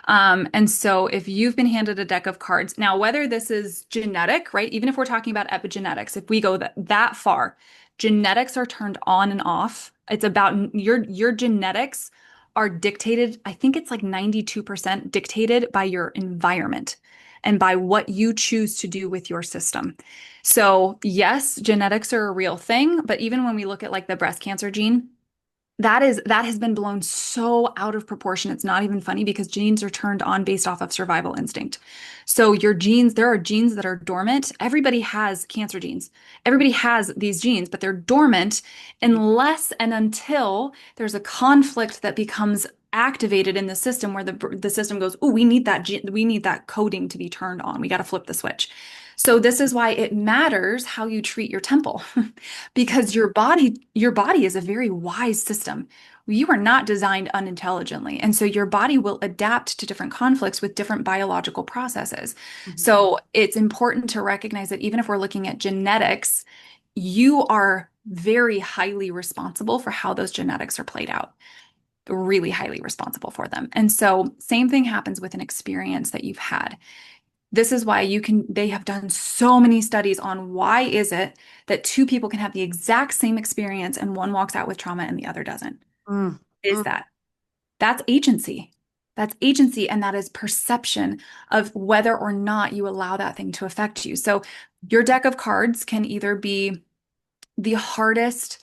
And so if you've been handed a deck of cards, now whether this is genetic, right? Even if we're talking about epigenetics, if we go that far, genetics are turned on and off. It's about your genetics are dictated, I think it's like 92% dictated by your environment and by what you choose to do with your system. So, yes, genetics are a real thing, but even when we look at like the breast cancer gene, that has been blown so out of proportion. It's not even funny because genes are turned on based off of survival instinct. So your genes, there are genes that are dormant. Everybody has cancer genes. Everybody has these genes, but they're dormant unless and until there's a conflict that becomes activated in the system where the system goes, "Oh, we need that coding to be turned on. We got to flip the switch." So this is why it matters how you treat your temple. Because your body is a very wise system. You are not designed unintelligently. And so your body will adapt to different conflicts with different biological processes. Mhm. So it's important to recognize that even if we're looking at genetics, you are very highly responsible for how those genetics are played out, really highly responsible for them. And so same thing happens with an experience that you've had. This is why they have done so many studies on why is it that two people can have the exact same experience and one walks out with trauma and the other doesn't. Mm, Is mm, that? That's agency. That's agency, and that is perception of whether or not you allow that thing to affect you. So your deck of cards can either be the hardest,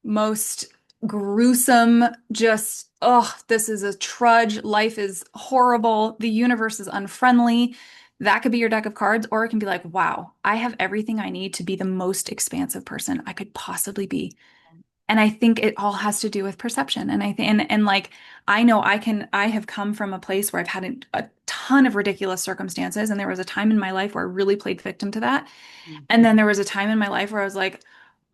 most gruesome, just, oh, this is a trudge. Life is horrible. The universe is unfriendly. That could be your deck of cards, or it can be like, wow, I have everything I need to be the most expansive person I could possibly be. And I think it all has to do with perception. And I think, and like, I know I have come from a place where I've had a ton of ridiculous circumstances. And there was a time in my life where I really played victim to that. mm, And then there was a time in my life where I was like,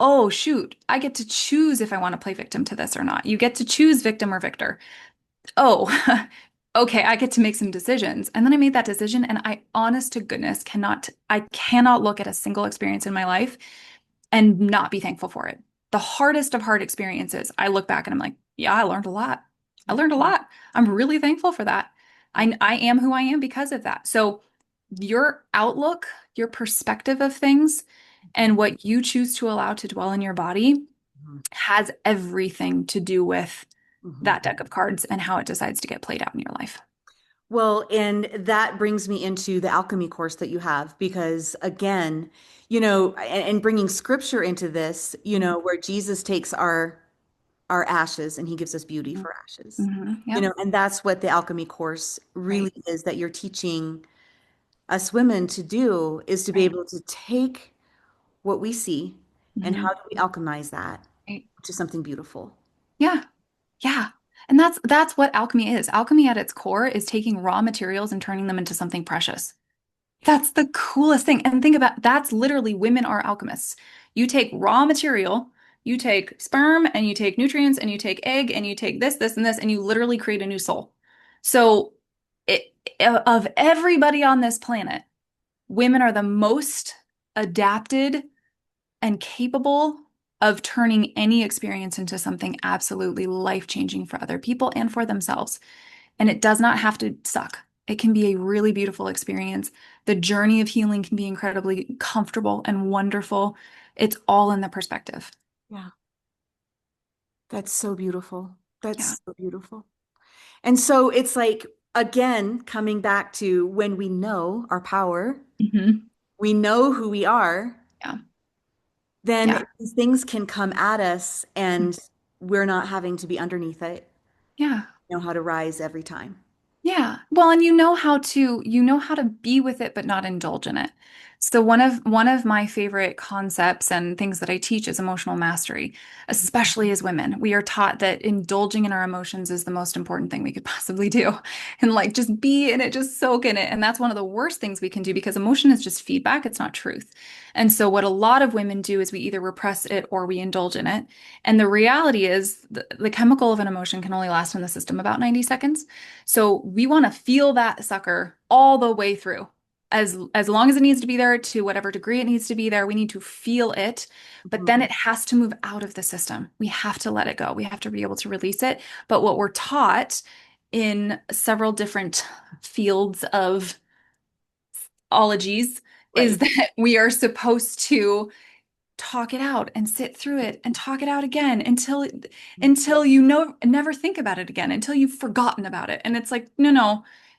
oh, shoot, I get to choose if I want to play victim to this or not. You get to choose victim or victor. Oh, okay, I get to make some decisions. And then I made that decision, and honest to goodness, I cannot look at a single experience in my life and not be thankful for it. The hardest of hard experiences, I look back and I'm like, yeah, I learned a lot. I yeah, learned a lot. I'm really thankful for that. yeah. I am who I am because of that. So your outlook, your perspective of things, Mhm, and what you choose to allow to dwell in your body mhm, has everything to do with mhm. that deck of cards and how it decides to get played out in your life. Well, and that brings me into the alchemy course that you have, because again, and bringing scripture into this, where Jesus takes our ashes and he gives us beauty Mhm. for ashes. Mhm. Yep. And that's what the alchemy course Right. really is, that you're teaching us women to do, is to be Right. able to take what we see and Mhm. how do we alchemize that Right. to something beautiful. Yeah. Yeah. And that's what alchemy is. Alchemy at its core is taking raw materials and turning them into something precious. That's the coolest thing. And think about that's literally women are alchemists. You take raw material, you take sperm and you take nutrients and you take egg and you take this, this, and this, and you literally create a new soul. So it, of everybody on this planet, women are the most adapted and capable of turning any experience into something absolutely life-changing for other people and for themselves. And it does not have to suck. It can be a really beautiful experience. The journey of healing can be incredibly comfortable and wonderful. It's all in the perspective. Yeah, that's so beautiful. Yeah. That's so beautiful. And so it's like, again, coming back to when we know our power, Hmm. we know who we are, Yeah. then Yeah. these things can come at us and we're not having to be underneath it, Yeah. know how to rise every time. Yeah. Well, and you know how to be with it but not indulge in it. So one of my favorite concepts and things that I teach is emotional mastery, especially as women. We are taught that indulging in our emotions is the most important thing we could possibly do. And like just be in it, just soak in it. And that's one of the worst things we can do because emotion is just feedback, it's not truth. And so what a lot of women do is we either repress it or we indulge in it. And the reality is the chemical of an emotion can only last in the system about 90 seconds. So we want to feel that sucker all the way through. As long as it needs to be there to whatever degree it needs to be there, we need to feel it, but Mhm. then it has to move out of the system. We have to let it go. We have to be able to release it. But what we're taught in several different fields of ologies is Right. that we are supposed to talk it out and sit through it and talk it out again until you know never think about it again until you've forgotten about it. And it's like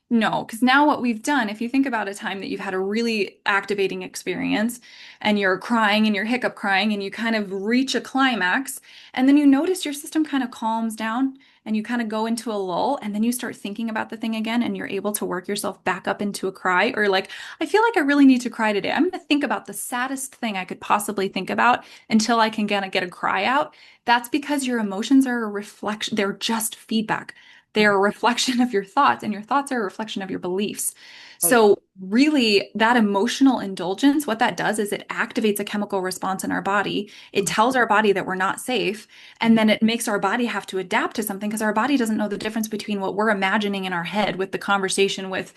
no, because now what we've done, if you think about a time that you've had a really activating experience and you're crying and you're hiccup crying and you kind of reach a climax and then you notice your system kind of calms down and you kind of go into a lull and then you start thinking about the thing again and you're able to work yourself back up into a cry or like I feel like I really need to cry today. I'm going to think about the saddest thing I could possibly think about until I can get a cry out. That's because your emotions are a reflection. They're just feedback. They're a reflection of your thoughts, and your thoughts are a reflection of your beliefs. Right. So, really, that emotional indulgence, what that does is it activates a chemical response in our body. It Mhm. tells our body that we're not safe, and Mhm. then it makes our body have to adapt to something because our body doesn't know the difference between what we're imagining in our head with the conversation with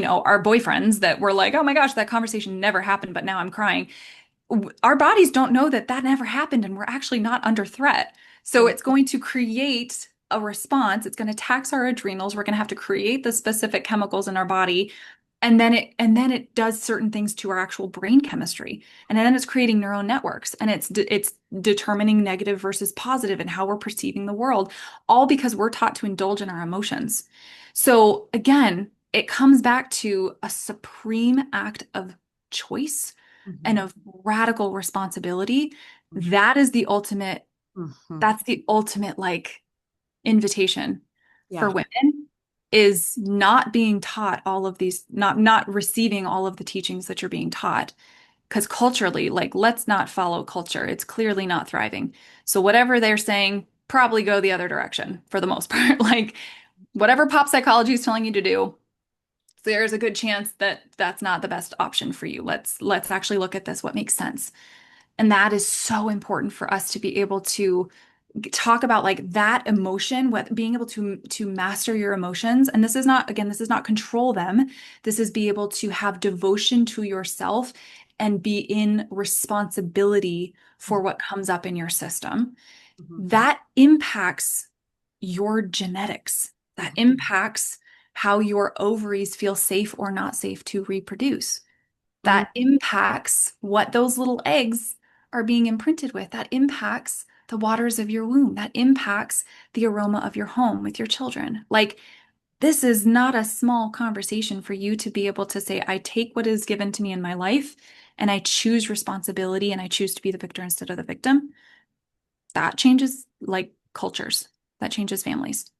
our boyfriends that were like, oh my gosh, that conversation never happened, but now I'm crying. Our bodies don't know that that never happened and we're actually not under threat. So Right. it's going to create a response. It's going to tax our adrenals. We're going to have to create the specific chemicals in our body. And then it does certain things to our actual brain chemistry. And then it's creating neural networks and it's determining negative versus positive and how we're perceiving the world, all because we're taught to indulge in our emotions. So again, it comes back to a supreme act of choice and Mhm. of radical responsibility. Mhm. That is the ultimate, Mhm. that's the ultimate like invitation for Yeah. women is not being taught all of these, not receiving all of the teachings that you're being taught. Because culturally, like, let's not follow culture. It's clearly not thriving. So whatever they're saying, probably go the other direction for the most part. Like whatever pop psychology is telling you to do, there's a good chance that that's not the best option for you. Let's actually look at this, what makes sense. And that is so important for us to be able to talk about like that emotion, what being able to master your emotions. And this is not, again, this is not control them. This is be able to have devotion to yourself and be in responsibility for what comes up in your system. Mhm. That impacts your genetics. That Mhm. impacts how your ovaries feel safe or not safe to reproduce. Mhm. That impacts what those little eggs are being imprinted with. That impacts the waters of your womb. That impacts the aroma of your home with your children. Like, this is not a small conversation for you to be able to say, I take what is given to me in my life and I choose responsibility and I choose to be the victor instead of the victim. That changes like cultures, that changes families.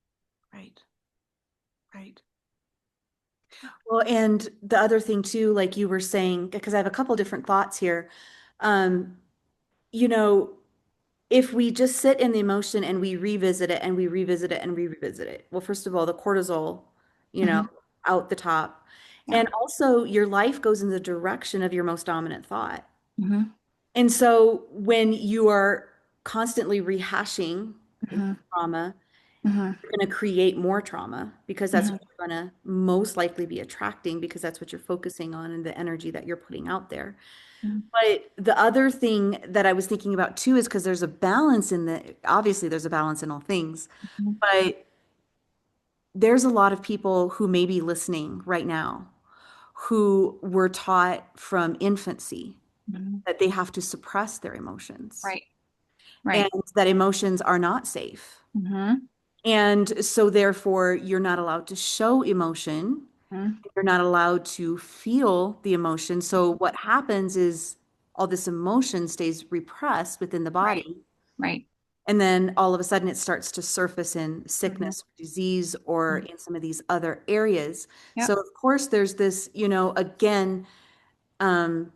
Right. Right. Well, and the other thing too, like you were saying, because I have a couple different thoughts here. Um, you know, if we just sit in the emotion and we revisit it and we revisit it and we revisit it, well, first of all, the cortisol, you know, Hmm. out the top. Yeah. And also, your life goes in the direction of your most dominant thought. Hmm. And so, when you are constantly rehashing Hmm. trauma, Hmm. you're going to create more trauma because that's Hmm. what you're going to most likely be attracting because that's what you're focusing on and the energy that you're putting out there. But the other thing that I was thinking about too is because there's a balance in obviously there's a balance in all things, Hmm. but there's a lot of people who may be listening right now who were taught from infancy Hmm. that they have to suppress their emotions Right. and Right. that emotions are not safe. Hmm. And so therefore you're not allowed to show emotion. Hmm. You're not allowed to feel the emotion. So what happens is all this emotion stays repressed within the Right. body. Right. And then all of a sudden it starts to surface in Hmm. sickness, disease, or in some of these other areas. So Yep. of course there's this, again, um,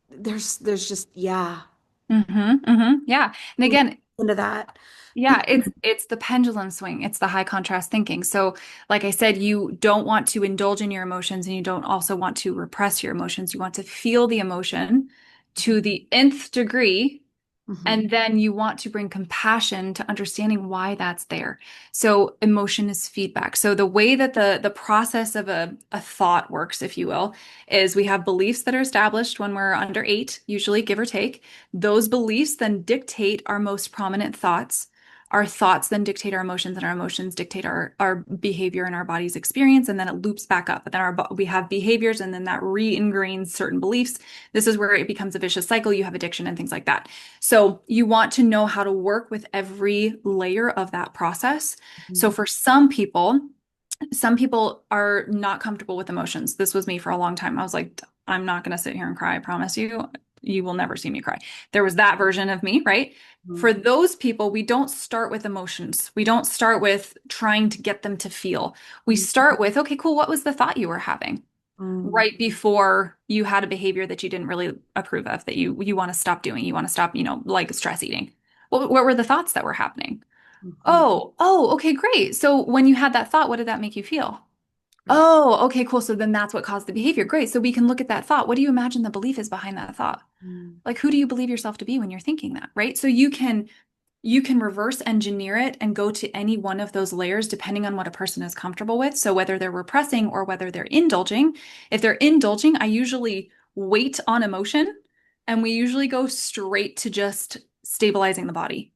there's just, yeah, Hmm. Hmm. Yeah. And again, into that. yeah, it's the pendulum swing. It's the high contrast thinking. So, like I said, you don't want to indulge in your emotions and you don't also want to repress your emotions. You want to feel the emotion to the nth degree. Mhm. And then you want to bring compassion to understanding why that's there. So emotion is feedback. So the way that the process of a thought works, if you will, is we have beliefs that are established when we're under 8, usually give or take. Those beliefs then dictate our most prominent thoughts. Our thoughts then dictate our emotions, and our emotions dictate our behavior and our body's experience, and then it loops back up. But then we have behaviors, and then that re-ingrains certain beliefs. This is where it becomes a vicious cycle. You have addiction and things like that. So you want to know how to work with every layer of that process. So Mhm. for some people are not comfortable with emotions. This was me for a long time. I was like, I'm not going to sit here and cry. I promise you, you will never see me cry. There was that version of me, right? Mhm. For those people, we don't start with emotions. We don't start with trying to get them to feel. We start with, okay, cool. What was the thought you were having Mhm. right before you had a behavior that you didn't really approve of, that you want to stop doing? You want to stop, like stress eating. What were the thoughts that were happening? Mhm. Oh, okay, great. So when you had that thought, what did that make you feel? Right. Oh, okay, cool. So then that's what caused the behavior. Great. So we can look at that thought. What do you imagine the belief is behind that thought? Mhm. Like, who do you believe yourself to be when you're thinking that, right? So you can reverse engineer it and go to any one of those layers depending on what a person is comfortable with. So whether they're repressing or whether they're indulging. If they're indulging, I usually wait on emotion and we usually go straight to just stabilizing the body.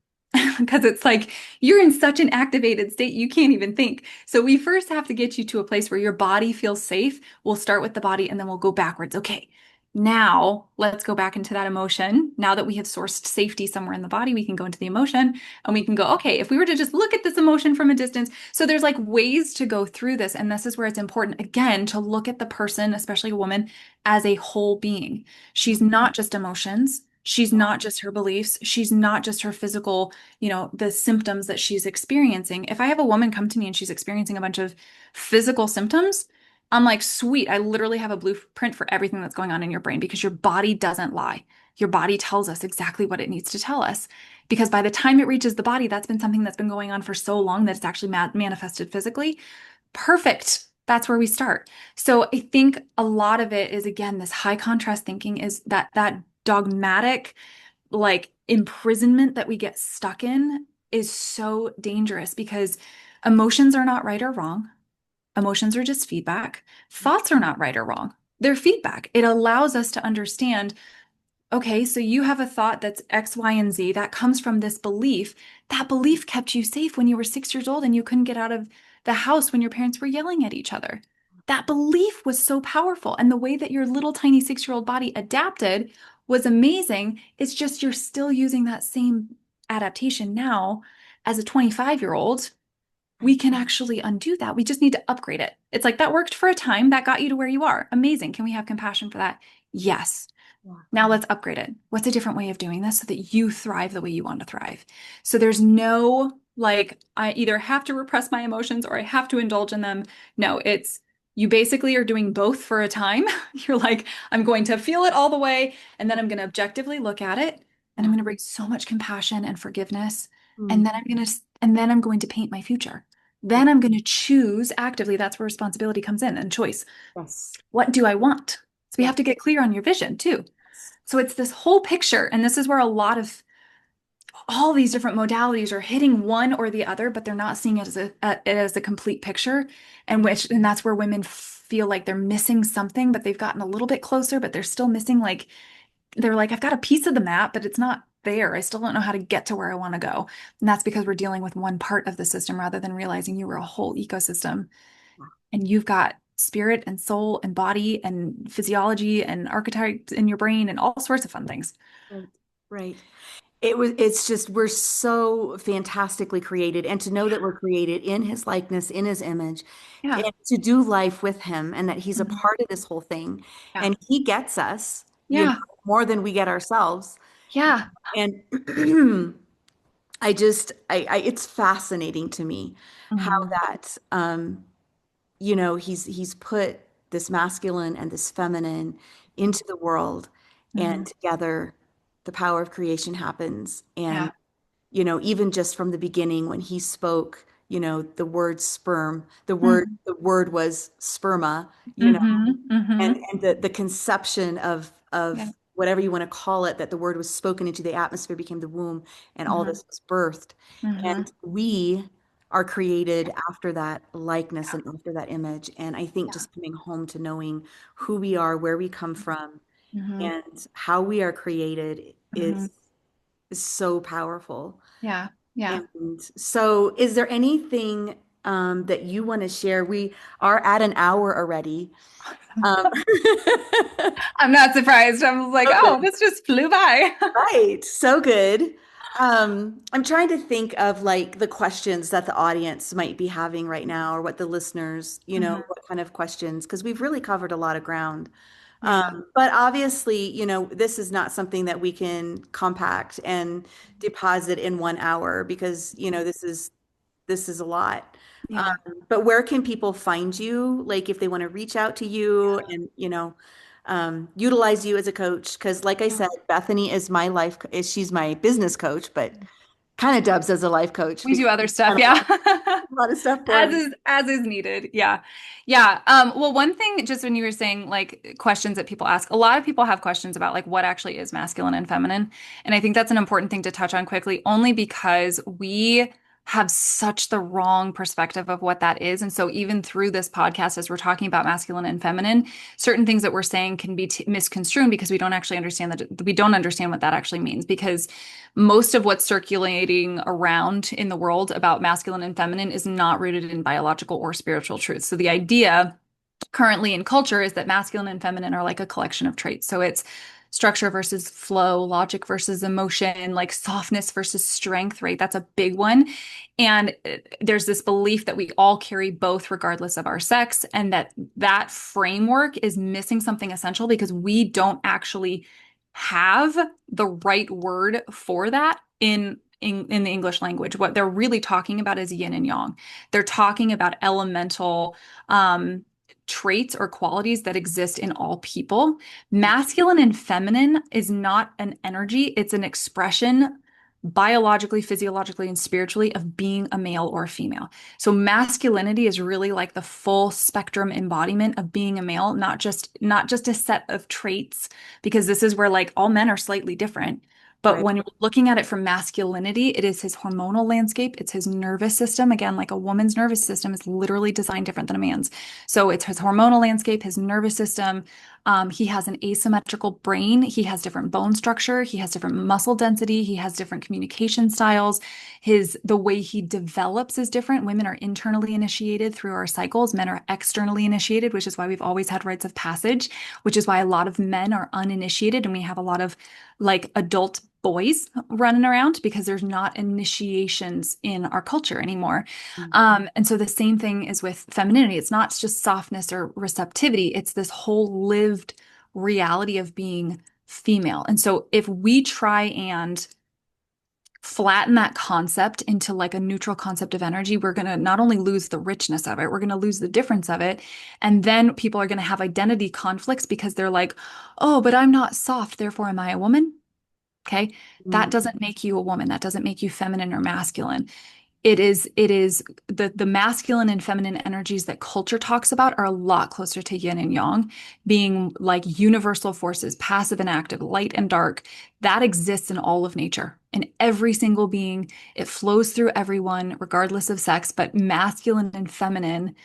Because it's like you're in such an activated state, you can't even think. So we first have to get you to a place where your body feels safe. We'll start with the body and then we'll go backwards. Okay, now let's go back into that emotion. Now that we have sourced safety somewhere in the body, we can go into the emotion and we can go, okay, if we were to just look at this emotion from a distance. So there's like ways to go through this. And this is where it's important, again, to look at the person, especially a woman, as a whole being. She's not just emotions. She's not just her beliefs. She's not just her physical, the symptoms that she's experiencing. If I have a woman come to me and she's experiencing a bunch of physical symptoms, I'm like, sweet, I literally have a blueprint for everything that's going on in your brain because your body doesn't lie. Your body tells us exactly what it needs to tell us. Because by the time it reaches the body, that's been something that's been going on for so long that it's actually manifested physically. Perfect. That's where we start. So I think a lot of it is, again, this high contrast thinking is that dogmatic like imprisonment that we get stuck in is so dangerous because emotions are not right or wrong. Emotions are just feedback. Thoughts are not right or wrong. They're feedback. It allows us to understand, okay, so you have a thought that's X, Y, and Z that comes from this belief. That belief kept you safe when you were 6 years old and you couldn't get out of the house when your parents were yelling at each other. That belief was so powerful. And the way that your little tiny 6-year-old body adapted was amazing. It's just you're still using that same adaptation now as a 25-year-old. We can actually undo that. We just need to upgrade it. It's like that worked for a time, that got you to where you are. Amazing. Can we have compassion for that? Yes. Yeah. Now let's upgrade it. What's a different way of doing this so that you thrive the way you want to thrive? So there's no like, I either have to repress my emotions or I have to indulge in them. No, it's you basically are doing both for a time. You're like, I'm going to feel it all the way, and then I'm going to objectively look at it. and I'm Yeah. going to bring so much compassion and forgiveness. And Mm. then I'm going to paint my future. Yeah. Then I'm going to choose actively. That's where responsibility comes in and choice. Yes. What do I want? So we Yes. have to get clear on your vision too. So it's this whole picture. And this is where a lot of all these different modalities are hitting one or the other, but they're not seeing it as a complete picture. And that's where women feel like they're missing something, but they've gotten a little bit closer, but they're still missing like they're like, I've got a piece of the map, but it's not there. I still don't know how to get to where I want to go. And that's because we're dealing with one part of the system rather than realizing you were a whole ecosystem and you've got spirit and soul and body and physiology and archetypes in your brain and all sorts of fun things. Right. Right. It's just, we're so fantastically created. And to know that we're created in his likeness, in his image, Yeah. and to do life with him, and that he's a Mhm. part of this whole thing. Yeah. And he gets us, Yeah. more than we get ourselves. Yeah. And it's fascinating to me how Mhm. that, he's put this masculine and this feminine into the world, and Mhm. together the power of creation happens. Yeah. And even just from the beginning when he spoke, the word sperm, the word Mhm. the word was sperma, Mhm. and the conception Yeah. of whatever you want to call it, that the word was spoken into the atmosphere, became the womb, and all Mhm. this was birthed. Mhm. And we are created after that likeness and after that image. And I think Yeah. just coming home to knowing who we are, where we come from, Mhm. and how we are created Mhm. is so powerful. Yeah. Yeah. And so, is there anything that you want to share? We are at an hour already. Um, I'm not surprised. I'm like, oh, okay, this just flew by. right. So good. I'm trying to think of like the questions that the audience might be having right now, or what the listeners, Mhm. what kind of questions, because we've really covered a lot of ground. Yeah. But obviously, this is not something that we can compact and deposit in 1 hour, because, this is a lot. Yeah. But where can people find you? Like if they want to reach out to you and, utilize you as a coach? Because like I Yeah. said, Bethany is she's my business coach, but kind of dubs as a life coach We because do other she's stuff, done yeah. a lot of stuff for me. As is needed. Yeah. Yeah. Well, one thing just when you were saying like questions that people ask, a lot of people have questions about like what actually is masculine and feminine. And I think that's an important thing to touch on quickly, only because we have such the wrong perspective of what that is. And so even through this podcast, as we're talking about masculine and feminine, certain things that we're saying can be misconstrued because we don't actually understand that we don't understand what that actually means, because most of what's circulating around in the world about masculine and feminine is not rooted in biological or spiritual truth. So the idea currently in culture is that masculine and feminine are like a collection of traits. So it's structure versus flow, logic versus emotion, like softness versus strength, right? That's a big one. And there's this belief that we all carry both regardless of our sex, and that framework is missing something essential because we don't actually have the right word for that in the English language. What they're really talking about is yin and yang. They're talking about elemental traits or qualities that exist in all people. Masculine and feminine is not an energy, it's an expression biologically, physiologically, and spiritually of being a male or a female. So masculinity is really like the full spectrum embodiment of being a male, not just a set of traits, because this is where like all men are slightly different. But Right. when you're looking at it from masculinity, it is his hormonal landscape, it's his nervous system. Again, like a woman's nervous system is literally designed different than a man's. So it's his hormonal landscape, his nervous system. He has an asymmetrical brain. He has different bone structure. He has different muscle density. He has different communication styles. The way he develops is different. Women are internally initiated through our cycles. Men are externally initiated, which is why we've always had rites of passage, which is why a lot of men are uninitiated and we have a lot of like adult boys running around because there's not initiations in our culture anymore. And so the same thing is with femininity. It's not just softness or receptivity, it's this whole lived reality of being female. And so if we try and flatten that concept into like a neutral concept of energy, we're going to not only lose the richness of it, we're going to lose the difference of it. And then people are going to have identity conflicts because they're like, oh, but I'm not soft, therefore am I a woman? Okay. That Mm, doesn't make you a woman. That doesn't make you feminine or masculine. It is the masculine and feminine energies that culture talks about are a lot closer to yin and yang, being like universal forces, passive and active, light and dark. That exists in all of nature, in every single being. It flows through everyone, regardless of sex, but masculine and feminine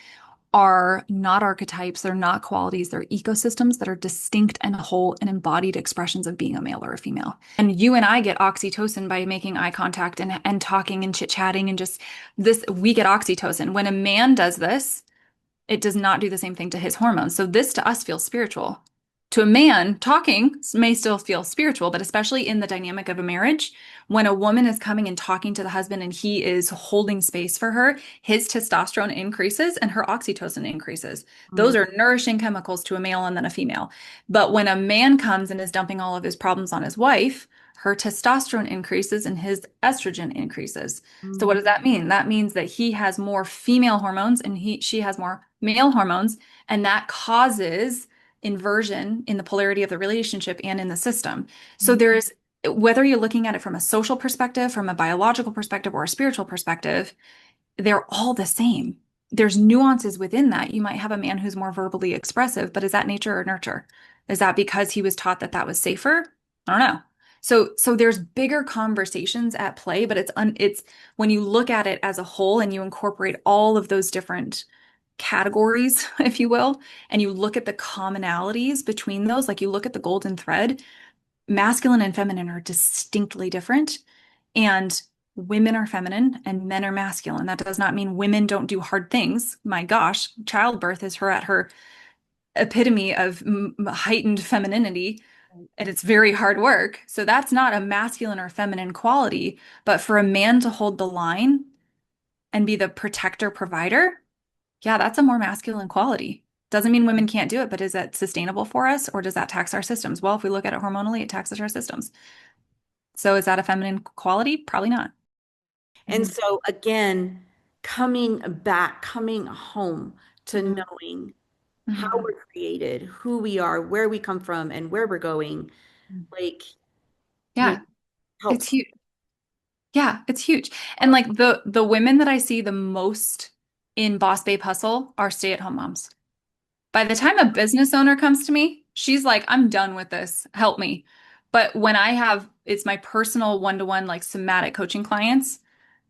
are not archetypes, they're not qualities, they're ecosystems that are distinct and whole and embodied expressions of being a male or a female. And you and I get oxytocin by making eye contact and talking and chit-chatting and just this, we get oxytocin. When a man does this, it does not do the same thing to his hormones. So this to us feels spiritual. To a man, talking may still feel spiritual, but especially in the dynamic of a marriage, when a woman is coming and talking to the husband and he is holding space for her, his testosterone increases and her oxytocin increases. mm, Those are nourishing chemicals to a male and then a female. But when a man comes and is dumping all of his problems on his wife, her testosterone increases and his estrogen increases. So what mm, does that mean? That means that he has more female hormones and she has more male hormones, and that causes inversion in the polarity of the relationship and in the system. So mm, there is, whether you're looking at it from a social perspective, from a biological perspective, or a spiritual perspective, they're all the same. There's nuances within that. You might have a man who's more verbally expressive, but is that nature or nurture? Is that because he was taught that that was safer? I don't know. So there's bigger conversations at play, but it's when you look at it as a whole and you incorporate all of those different categories, if you will, and you look at the commonalities between those, like you look at the golden thread, masculine and feminine are distinctly different. And women are feminine and men are masculine. That does not mean women don't do hard things. My gosh, childbirth is her at her epitome of heightened femininity, and it's very hard work. So that's not a masculine or feminine quality. But for a man to hold the line and be the protector provider, yeah, that's a more masculine quality. Doesn't mean women can't do it, but is that sustainable for us or does that tax our systems? Well, if we look at it hormonally, it taxes our systems. So is that a feminine quality? Probably not. And Mhm. so again, coming back, coming home to Mhm. knowing how Mhm. we're created, who we are, where we come from, and where we're going, like, you know, Yeah, it's helps. huge. Yeah, it's huge. And like the women that I see the most in Boss Babe Hustle are stay-at-home moms. By the time a business owner comes to me, she's like, I'm done with this. Help me. But when I have, it's my personal one-to-one, like somatic coaching clients,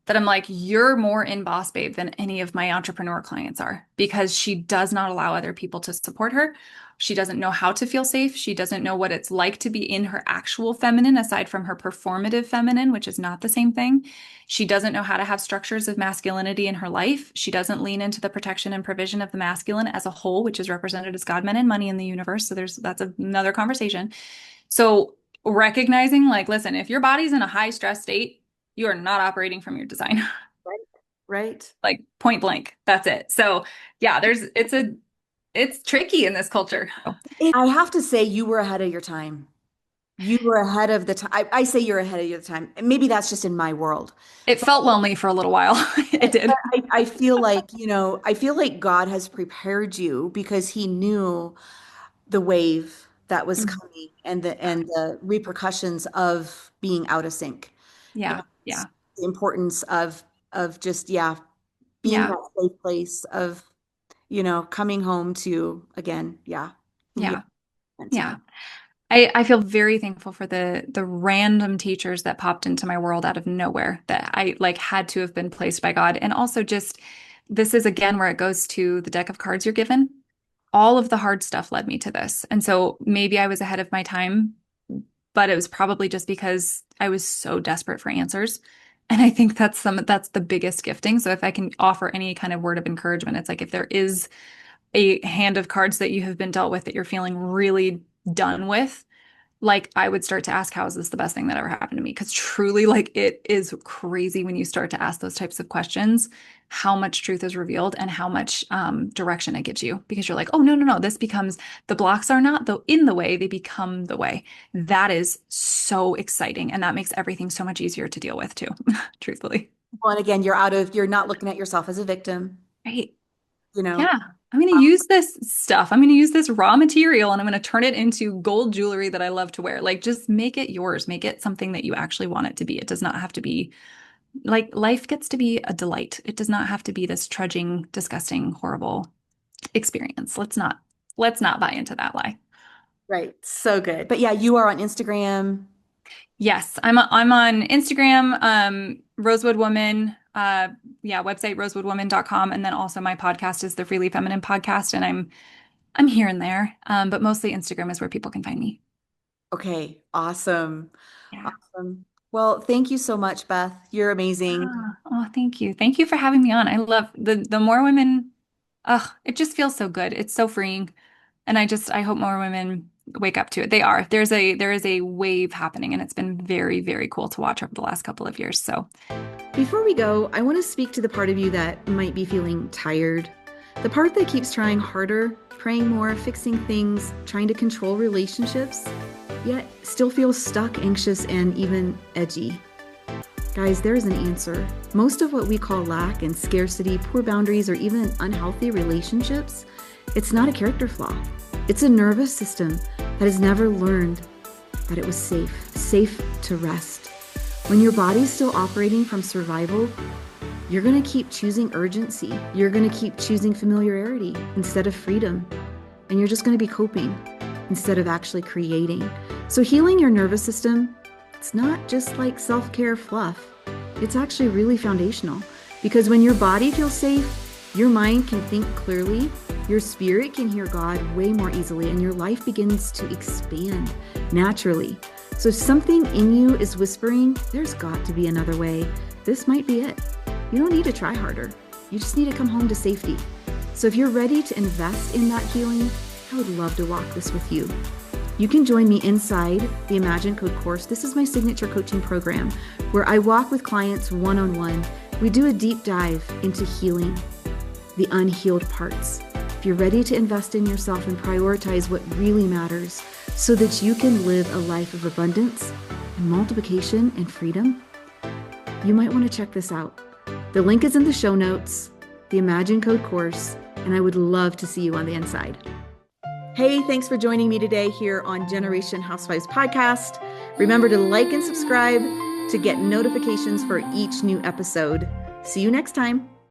that I'm like, you're more in Boss Babe than any of my entrepreneur clients are because she does not allow other people to support her. She doesn't know how to feel safe. She doesn't know what it's like to be in her actual feminine, aside from her performative feminine, which is not the same thing. She doesn't know how to have structures of masculinity in her life. She doesn't lean into the protection and provision of the masculine as a whole, which is represented as God, men, and money in the universe. So that's another conversation. So recognizing, like, listen, if your body's in a high stress state, you are not operating from your design. Right. Right. Like point blank. That's it. So yeah, it's tricky in this culture. I have to say, you were ahead of your time. You were ahead of the time. I say you're ahead of your time. And maybe that's just in my world. It felt lonely for a little while. It But did. I feel like, I feel like God has prepared you because he knew the wave that was Mhm. coming and the repercussions of being out of sync. And Yeah. Yeah. the importance of just, yeah, being Yeah. that safe place of, coming home to again, yeah, who you're Yeah. meant to Yeah. be. I feel very thankful for the random teachers that popped into my world out of nowhere that I like had to have been placed by God. And also just this is again where it goes to the deck of cards you're given. All of the hard stuff led me to this. And so maybe I was ahead of my time, but it was probably just because I was so desperate for answers. And I think that's the biggest gifting. So if I can offer any kind of word of encouragement, it's like if there is a hand of cards that you have been dealt with that you're feeling really done with, like I would start to ask, how is this the best thing that ever happened to me? Because truly, like it is crazy when you start to ask those types of questions, how much truth is revealed and how much direction it gives you. Because you're like, oh, no, no, no, this becomes the blocks are not though in the way, they become the way. That is so exciting. And that makes everything so much easier to deal with too, truthfully. Well, and again, you're not looking at yourself as a victim, Right. you know, Yeah. I'm going to use this stuff. I'm going to use this raw material and I'm going to turn it into gold jewelry that I love to wear. Like, just make it yours. Make it something that you actually want it to be. It does not have to be like life gets to be a delight. It does not have to be this trudging, disgusting, horrible experience. Let's not buy into that lie. Right. So good. But yeah, you are on Instagram. Yes, I'm on Instagram, Rosewood Woman, yeah, website rosewoodwoman.com, and then also my podcast is the Freely Feminine podcast, and I'm here and there, but mostly Instagram is where people can find me. Okay. Awesome. Yeah. Awesome. Well, thank you so much, Beth. You're amazing. Ah, oh, thank you. Thank you for having me on. I love the more women, it just feels so good. It's so freeing. And I hope more women wake up to it. They are. There is a wave happening and it's been very, very cool to watch over the last couple of years. So Before we go, I want to speak to the part of you that might be feeling tired. The part that keeps trying harder, praying more, fixing things, trying to control relationships, yet still feels stuck, anxious, and even edgy. Guys, there is an answer. Most of what we call lack and scarcity, poor boundaries, or even unhealthy relationships, it's not a character flaw. It's a nervous system that has never learned that it was safe to rest. When your body's still operating from survival, you're going to keep choosing urgency. You're going to keep choosing familiarity instead of freedom. And you're just going to be coping instead of actually creating. So healing your nervous system, it's not just like self-care fluff. It's actually really foundational because when your body feels safe, your mind can think clearly, your spirit can hear God way more easily, and your life begins to expand naturally. So if something in you is whispering, there's got to be another way. This might be it. You don't need to try harder. You just need to come home to safety. So if you're ready to invest in that healing, I would love to walk this with you. You can join me inside the Imagine Code course. This is my signature coaching program where I walk with clients one-on-one. We do a deep dive into healing the unhealed parts. If you're ready to invest in yourself and prioritize what really matters so that you can live a life of abundance and multiplication and freedom, you might want to check this out. The link is in the show notes, the Imagine Code course, and I would love to see you on the inside. Hey, thanks for joining me today here on Generation Housewives podcast. Remember to like and subscribe to get notifications for each new episode. See you next time.